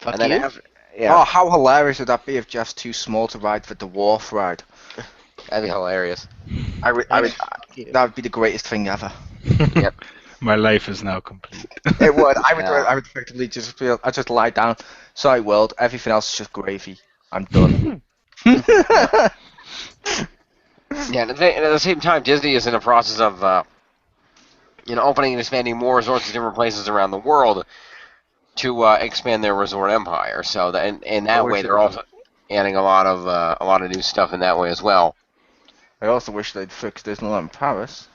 and then you. Oh, how hilarious would that be if Jeff's too small to ride the dwarf ride? That'd be hilarious. That would be the greatest thing ever. Yep. My life is now complete. It would. Yeah. I would effectively just lie down. Sorry, world. Everything else is just gravy. I'm done. Yeah, and at the same time, Disney is in the process of opening and expanding more resorts in different places around the world to expand their resort empire. So that in that way, they're also adding a lot of new stuff in that way as well. I also wish they'd fix Disneyland Paris.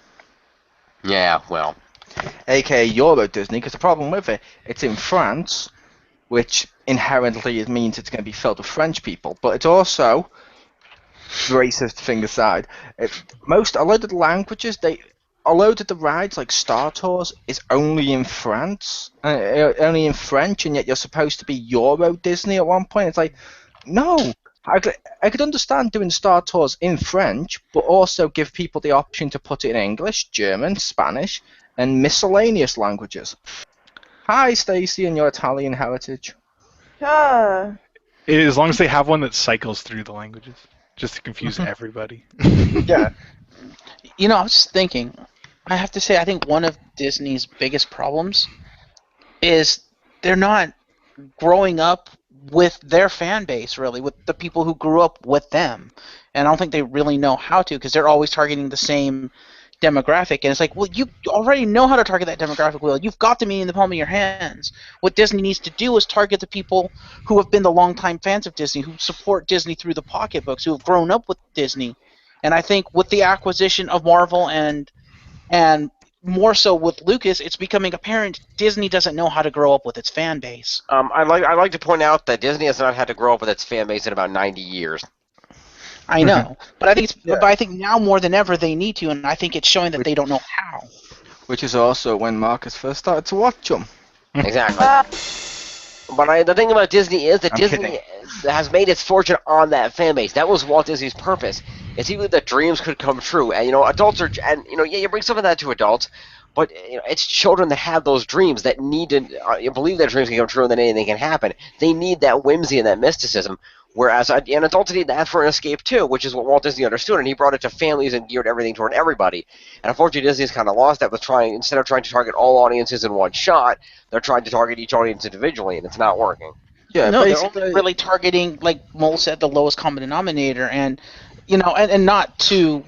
Yeah, well. AKA Euro Disney, because the problem with it's in France, which inherently means it's going to be filled with French people, but it's also, racist thing aside, a lot of the languages, a load of the rides, like Star Tours, is only in France, only in French, and yet you're supposed to be Euro Disney at one point. It's like, no. I could understand doing Star Tours in French, but also give people the option to put it in English, German, Spanish, and miscellaneous languages. Hi, Stacy, and your Italian heritage. Ah. As long as they have one that cycles through the languages, just to confuse everybody. Yeah. You know, I was just thinking, I have to say, I think one of Disney's biggest problems is they're not growing up with their fan base, really, with the people who grew up with them. And I don't think they really know how to, because they're always targeting the same demographic. And it's like, well, you already know how to target that demographic, Will. You've got the meaning in the palm of your hands. What Disney needs to do is target the people who have been the longtime fans of Disney, who support Disney through the pocketbooks, who have grown up with Disney. And I think with the acquisition of Marvel and more so with Lucas, it's becoming apparent Disney doesn't know how to grow up with its fan base. I'd like to point out that Disney has not had to grow up with its fan base in about 90 years. I know, but I think but I think now more than ever they need to, and I think it's showing that they don't know how. Which is also when Marcus first started to watch them. Exactly. But the thing about Disney is that Disney has made its fortune on that fan base. That was Walt Disney's purpose. It's either that dreams could come true, and adults are, and you bring some of that to adults, but it's children that have those dreams that need to believe that dreams can come true and that anything can happen. They need that whimsy and that mysticism. Whereas and adults need that for an escape too, which is what Walt Disney understood, and he brought it to families and geared everything toward everybody. And unfortunately, Disney's kind of lost that with instead of trying to target all audiences in one shot, they're trying to target each audience individually, and it's not working. Yeah, no, they're only really targeting, like Mole said, the lowest common denominator, and and not to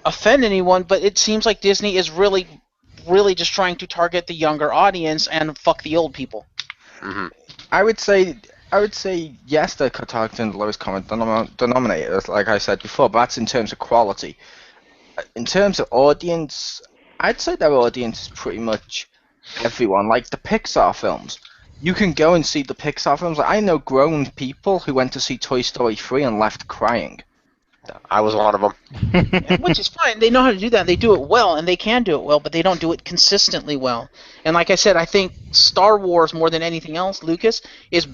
offend anyone, but it seems like Disney is really just trying to target the younger audience and fuck the old people. Mm-hmm. I would say yes, they're targeting the lowest common denominator, like I said before, but that's in terms of quality. In terms of audience, I'd say their audience is pretty much everyone. Like the Pixar films, you can go and see the Pixar films. Like, I know grown people who went to see Toy Story 3 and left crying. I was one of them. Which is fine. They know how to do that. They do it well, and they can do it well, but they don't do it consistently well. And like I said, I think Star Wars, more than anything else, Lucas, is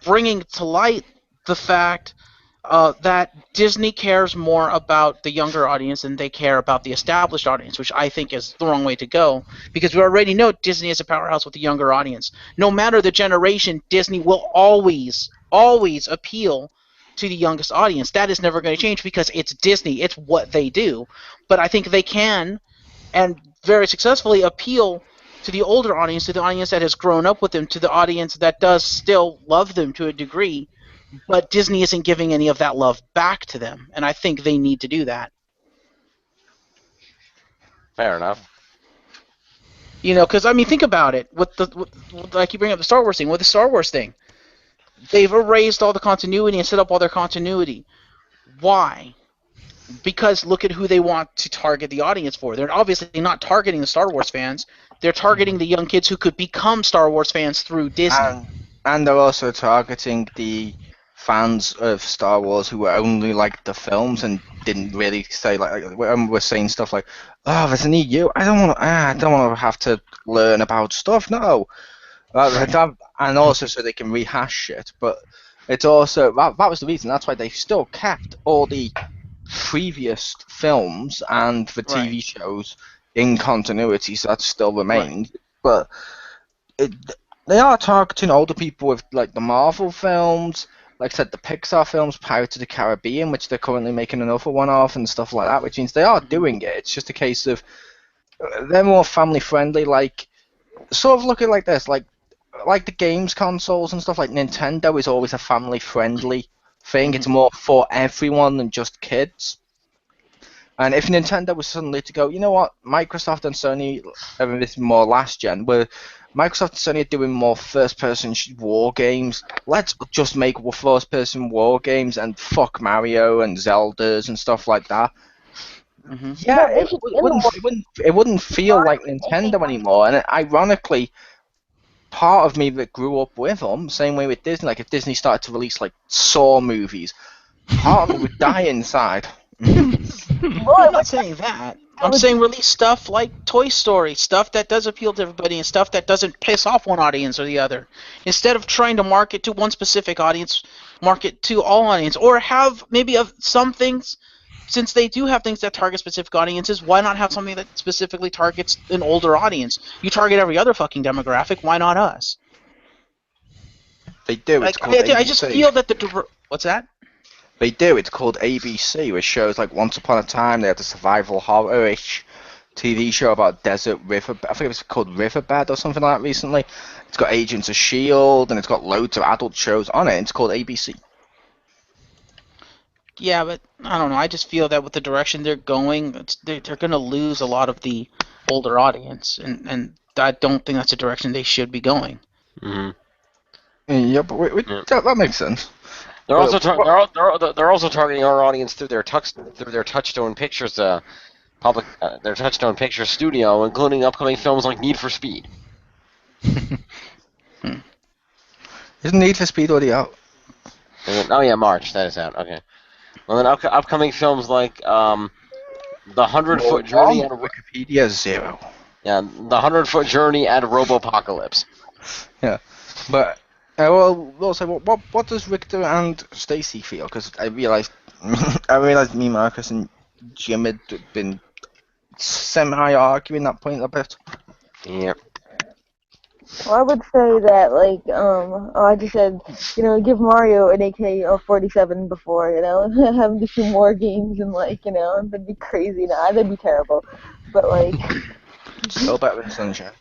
bringing to light the fact that Disney cares more about the younger audience than they care about the established audience, which I think is the wrong way to go, because we already know Disney is a powerhouse with the younger audience. No matter the generation, Disney will always appeal to the youngest audience. That is never going to change because it's Disney. It's what they do. But I think they can, and very successfully, appeal to the older audience, to the audience that has grown up with them, to the audience that does still love them to a degree, but Disney isn't giving any of that love back to them, and I think they need to do that. Fair enough. You know, because, I mean, think about it. Like you bring up the Star Wars thing, with the Star Wars thing, they've erased all the continuity and set up all their continuity. Why? Because look at who they want to target the audience for. They're obviously not targeting the Star Wars fans. They're targeting the young kids who could become Star Wars fans through Disney. And they're also targeting the fans of Star Wars who only liked the films and didn't really say, like we're saying stuff like, "Oh, there's an EU. I don't want to have to learn about stuff." No, and also so they can rehash shit. But it's also that was the reason. That's why they still kept all the previous films and the TV shows in continuity, so that still remained. But they are targeting older people with like the Marvel films, like I said, the Pixar films, Pirates of the Caribbean, which they're currently making another one of, and stuff like that, which means they are doing it. It's just a case of they're more family friendly, like sort of looking like this, like the games consoles and stuff. Like Nintendo is always a family friendly thing. It's more for everyone than just kids. And if Nintendo was suddenly to go, you know what, Microsoft and Sony, I mean, this is more last gen, where Microsoft and Sony are doing more first-person war games. Let's just make first-person war games and fuck Mario and Zeldas and stuff like that. Mm-hmm. Yeah, it wouldn't feel like Nintendo anymore. And ironically, part of me that grew up with them, same way with Disney, like if Disney started to release like Saw movies, part of me would die inside. Well, I'm not saying that. I'm saying release stuff like Toy Story, stuff that does appeal to everybody, and stuff that doesn't piss off one audience or the other. Instead of trying to market to one specific audience, market to all audience, or have maybe of some things. Since they do have things that target specific audiences, why not have something that specifically targets an older audience? You target every other fucking demographic. Why not us? They do. It's called ABC. I just feel that what's that? They do. It's called ABC, which shows like Once Upon a Time. They had a survival horror-ish TV show about desert river. I think it was called Riverbed or something like that recently. It's got Agents of S.H.I.E.L.D. and it's got loads of adult shows on it. It's called ABC. Yeah, but I don't know. I just feel that with the direction they're going, they're going to lose a lot of the older audience, and I don't think that's a direction they should be going. Mm-hmm. Yeah, but that makes sense. They're also they're also targeting our audience through their Touchstone Pictures their Touchstone Pictures studio, including upcoming films like Need for Speed. Isn't Need for Speed already out? Oh yeah, March. That is out. Okay. Well, then upcoming films like the 100-Foot Journey at Wikipedia 0. Yeah, the 100-Foot Journey at Robopocalypse. Yeah, but well, also, what does Richter and Stacy feel? Because I realized me, Marcus, and Jim had been semi-arguing that point a bit. Yeah. Well, I would say that, like, I just said, give Mario an AK-47 before, have him do more games and, like, that'd be crazy. Nah, that'd be terrible. But, like... Still better than Sunshine.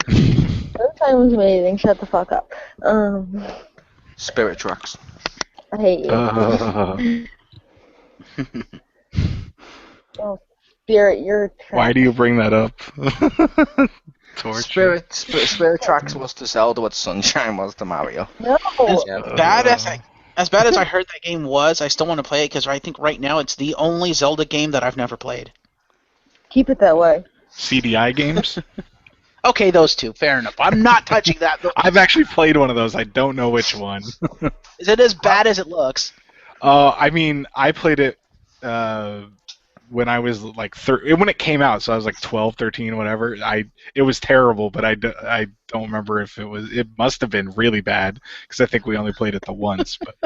Sunshine was amazing. Shut the fuck up. Spirit Tracks. I hate you. Oh, Spirit, you're trash. Why do you bring that up? Torture. Spirit Tracks was to Zelda what Sunshine was to Mario. No. As bad as I heard that game was, I still want to play it because I think right now it's the only Zelda game that I've never played. Keep it that way. CDI games. Okay, those two. Fair enough. I'm not touching that. I've actually played one of those. I don't know which one. Is it as bad as it looks? I mean, I played it when I was like when it came out, so I was like 12, 13, whatever. It was terrible, but I don't remember if it must have been really bad because I think we only played it the once. But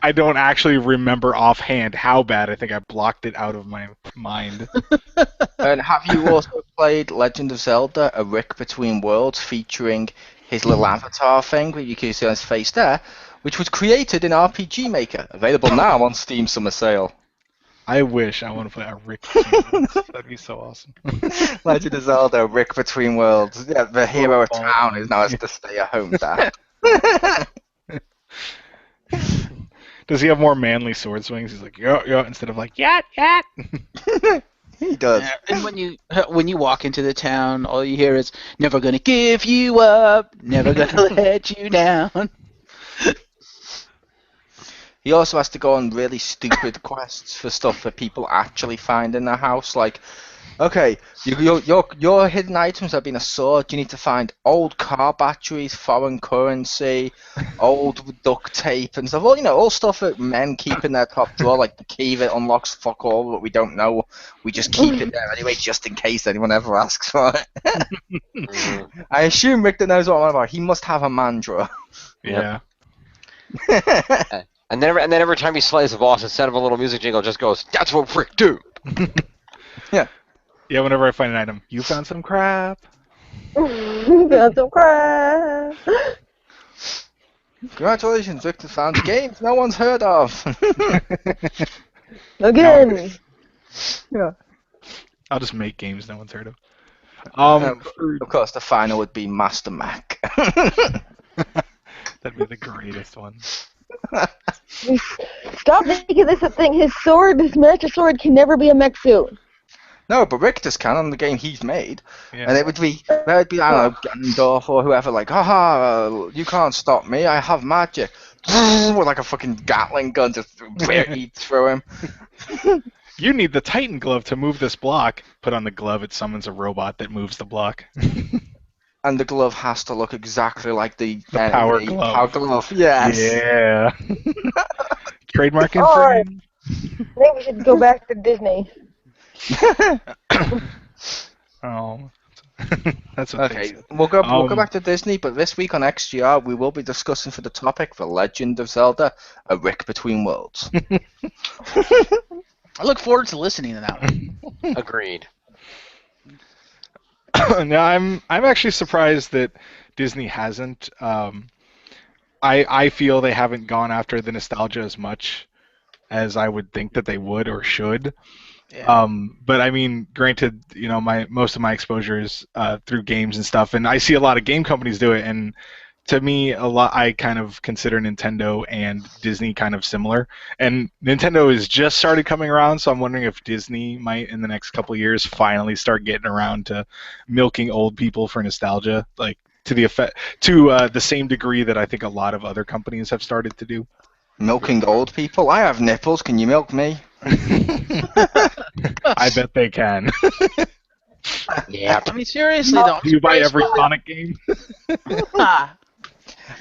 I don't actually remember offhand how bad. I think I blocked it out of my mind. And have you also played Legend of Zelda: A Rick Between Worlds, featuring his little avatar thing, where you can see on his face there, which was created in RPG Maker, available now on Steam Summer Sale. I wish I want to play a Rick. That'd be so awesome. Legend of Zelda: Rick Between Worlds. Yeah, the hero of town is now has to stay at home there. Does he have more manly sword swings? He's like, yeah, instead of like, yat. He does. And when you walk into the town, all you hear is "Never gonna give you up, never gonna let you down." He also has to go on really stupid quests for stuff that people actually find in their house. Like, okay, your hidden items have been a sword. You need to find old car batteries, foreign currency, old duct tape, and stuff. Well, all stuff that men keep in their top drawer, like the key that unlocks fuck all that we don't know. We just keep it there anyway, just in case anyone ever asks for it. I assume Rick knows what I'm on about. He must have a man drawer. Yeah. And then every time he slays a boss, instead of a little music jingle, just goes, "That's what Rick do." Yeah. Yeah, whenever I find an item, you found some crap. Got some crap. Congratulations, Rick has found games no one's heard of. Again. Yeah. I'll just make games no one's heard of. Of course, the final would be Master Mac. That'd be the greatest one. Stop making this a thing. His master sword can never be a mech suit. No, but Rick just can on the game he's made. Yeah. And it would be, I don't know, Gandalf or whoever, like, haha, you can't stop me, I have magic. With like a fucking Gatling gun just eats through him. You need the Titan glove to move this block. Put on the glove, it summons a robot that moves the block. And the glove has to look exactly like the power the glove. Power glove, yes. Yeah. Trademark Alright. infringement. I think we should go back to Disney. Oh. That's what they Okay, said. we'll go back to Disney, but this week on XGR we will be discussing for the topic The Legend of Zelda: A Rick Between Worlds. I look forward to listening to that one. Agreed. Now I'm actually surprised that Disney hasn't. I feel they haven't gone after the nostalgia as much as I would think that they would or should. Yeah. But I mean, granted, most of my exposure is through games and stuff, and I see a lot of game companies do it, and to me, I kind of consider Nintendo and Disney kind of similar. And Nintendo has just started coming around, so I'm wondering if Disney might, in the next couple of years, finally start getting around to milking old people for nostalgia, like to the same degree that I think a lot of other companies have started to do. Milking old people? I have nipples, can you milk me? I bet they can. Yeah. I mean, seriously though. Do you buy every Sonic game?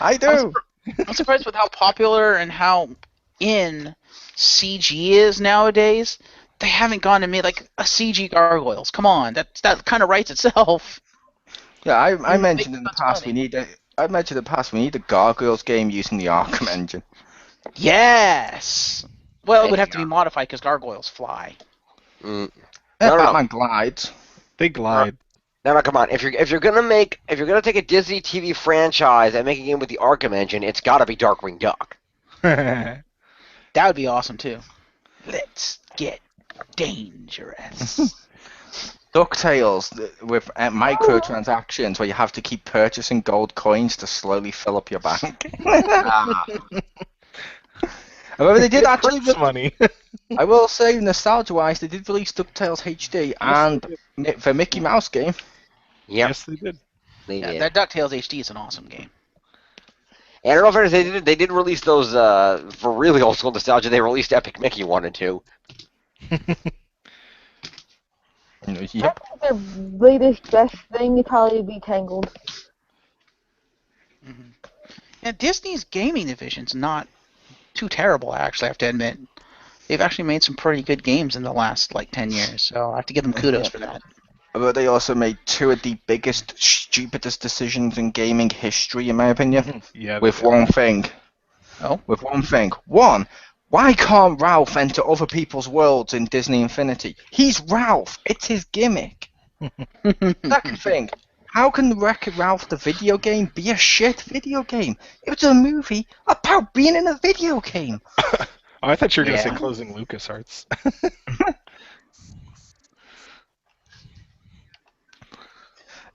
I do! I'm surprised with how popular and how in CG is nowadays. They haven't gone and made like a CG Gargoyles. Come on, that kind of writes itself. Yeah, I mentioned Make in the much past money. we need a Gargoyles game using the Arkham engine. Yes. Well, it would have to be Yeah. modified because gargoyles fly. Mm. Yeah, No. Batman glides. They glide. No, come on. If you're gonna take a Disney TV franchise and make a game with the Arkham engine, it's got to be Darkwing Duck. That would be awesome too. Let's get dangerous. DuckTales with microtransactions where you have to keep purchasing gold coins to slowly fill up your bank. However, they did actually. Prince money. I will say, nostalgia-wise, they did release DuckTales HD and the Mickey Mouse game. Yep. Yes, they did. They Yeah, did. that DuckTales HD is an awesome game. And I don't know if they did release those for really old school nostalgia. They released Epic Mickey 1 and 2. Yep. I think their latest best thing would probably be Tangled. Yeah, Disney's gaming division's not too terrible, actually, I have to admit. They've actually made some pretty good games in the last, 10 years, so I have to give them kudos for that. But they also made two of the biggest, stupidest decisions in gaming history, in my opinion. Yeah. With they- one thing. Oh? With one thing. One, why can't Ralph enter other people's worlds in Disney Infinity? He's Ralph. It's his gimmick. Second thing, how can Wreck-It Ralph the video game be a shit video game? It was a movie about being in a video game. Oh, I thought you were going to say Yeah. closing LucasArts.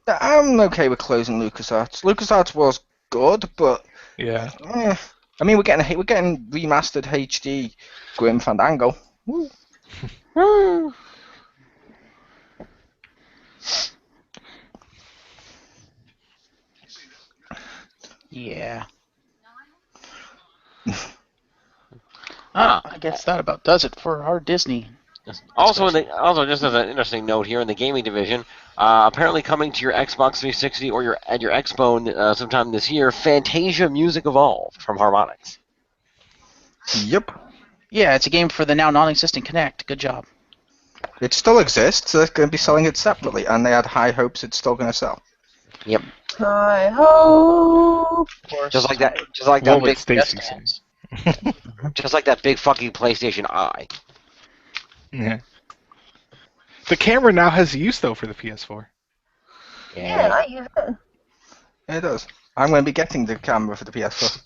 I'm okay with closing LucasArts. LucasArts was good, but Yeah. I mean we're getting remastered HD Grim Fandango. Woo. Yeah. Ah. I guess that about does it for our Disney. Also, just as an interesting note here in the gaming division, apparently coming to your Xbox 360 or your Xbone sometime this year, Fantasia Music Evolved from Harmonix. Yep. Yeah, it's a game for the now non-existent Kinect. Good job. It still exists, so they're going to be selling it separately, and they had high hopes it's still going to sell. Hi ho! Just like that Well, big, what Stacy said. just like that big fucking PlayStation Eye. Yeah. The camera now has use though for the PS4. Yeah, I use it. It does. I'm going to be getting the camera for the PS4.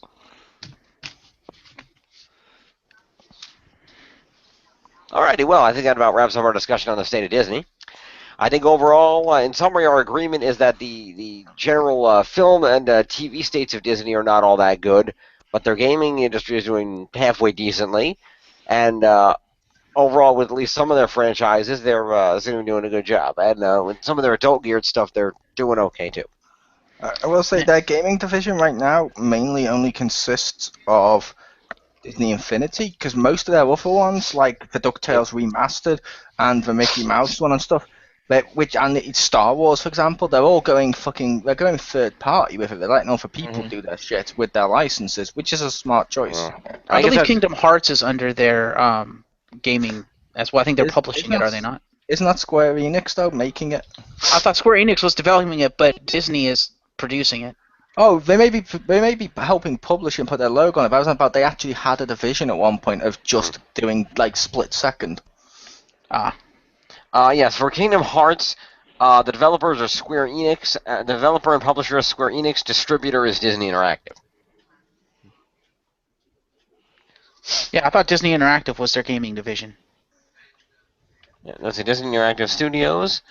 Alrighty, well, I think that about wraps up our discussion on the state of Disney. I think overall, in summary, our agreement is that the general film and TV states of Disney are not all that good, but their gaming industry is doing halfway decently, and overall, with at least some of their franchises, they're doing a good job. And with some of their adult-geared stuff, they're doing okay, too. I will say their gaming division right now mainly only consists of Disney Infinity, because most of their other ones, like the DuckTales Remastered and the Mickey Mouse one and stuff, and it's Star Wars, for example, they're all going third party with it. They're letting other people do their shit with their licenses, which is a smart choice. I guess believe that- Kingdom Hearts is under their gaming as well. I think they're Is- publishing isn't it, are that- they not? Isn't that Square Enix though making it? I thought Square Enix was developing it, but Disney is producing it. Oh, they may be helping publish and put their logo on it. But I was about they actually had a division at one point of just doing split second. Yes, for Kingdom Hearts, the developers are Square Enix. The developer and publisher is Square Enix. Distributor is Disney Interactive. Yeah, I thought Disney Interactive was their gaming division. Yeah, let's see, Disney Interactive Studios.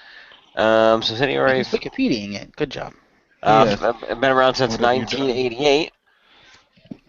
Subsidiary. He's Wikipediaing it. Good job. Been around since What have you done? 1988.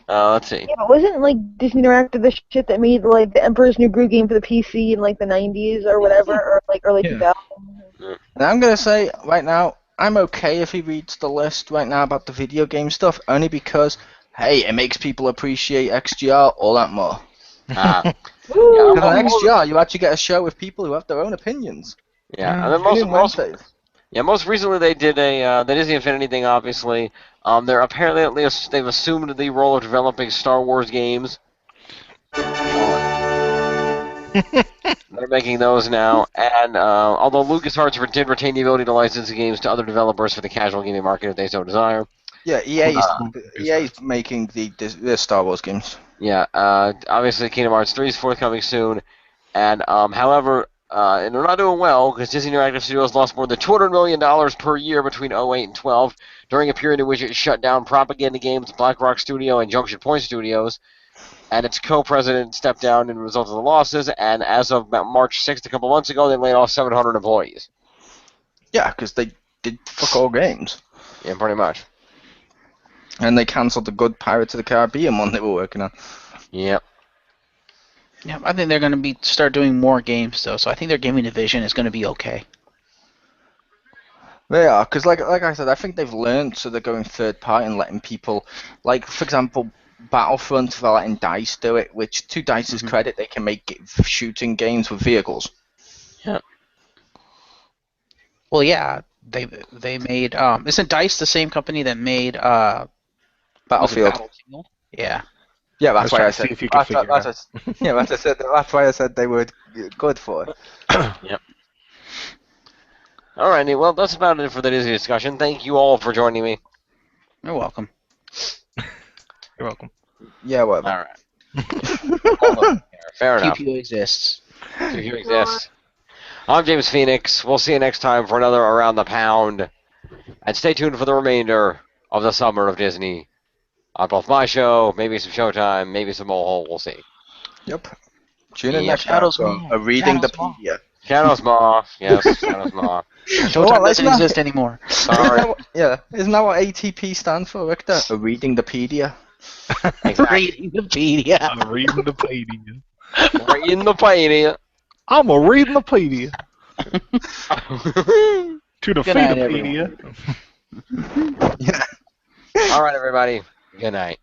Let's see. Yeah, but wasn't Disney Interactive the shit that made the Emperor's New Groove game for the PC in the 90s or whatever, or early Yeah. 2000s? And I'm gonna say right now, I'm okay if he reads the list right now about the video game stuff, only because hey, it makes people appreciate XGR all that more. Woo! Because on XGR, you actually get a show with people who have their own opinions. Yeah, and then Tune in Wednesdays. most recently they did the Disney Infinity thing. Obviously, they're apparently they've assumed the role of developing Star Wars games. They're making those now, and although LucasArts did retain the ability to license the games to other developers for the casual gaming market if they so desire. Yeah, EA's making the Star Wars games. Yeah, obviously Kingdom Hearts 3 is forthcoming soon, and however, and they're not doing well because Disney Interactive Studios lost more than $200 million per year between 08 and 12 during a period in which it shut down Propaganda Games, Black Rock Studio, and Junction Point Studios, and its co-president stepped down as a result of the losses, and as of March 6th, a couple months ago, they laid off 700 employees. Yeah, because they did fuck all games. Yeah, pretty much. And they cancelled the good Pirates of the Caribbean one they were working on. Yep. Yeah, I think they're going to start doing more games though, so I think their gaming division is going to be okay. They are, because like I said, I think they've learned, so they're going third party and letting people, for example, Battlefront, they're letting DICE do it, which to DICE's credit, they can make shooting games with vehicles. Yeah. Well, yeah, they made isn't DICE the same company that made was it Battlefield. Battlefield? Yeah. Yeah, I was that's why trying I to see said. if you could figure it out. Yeah, that's I said. That's why I said they were good for it. Alrighty, well, that's about it for the Disney discussion. Thank you all for joining me. You're welcome. You're welcome. Yeah, whatever. Alright. Fair enough. QQ exists. If you exist. I'm James Phoenix. We'll see you next time for another Around the Pound. And stay tuned for the remainder of the Summer of Disney. On both my show, maybe some Showtime, maybe some Mohole. We'll see. Yep. Tune in Yeah, next time Shadows for Maw. a reading the Shadows Maw. pedia. Shadows Maw. Yes, Shadows Maw. Showtime Well, doesn't isn't that- exist anymore. Sorry. Isn't that what ATP stands for, Victor? A reading the pedia. Exactly. Reading the media. I'm reading the pedia. Right in the pain. I'm a reading the pedia. To the Good night, Feedopedia. Yeah. All right, everybody. Good night.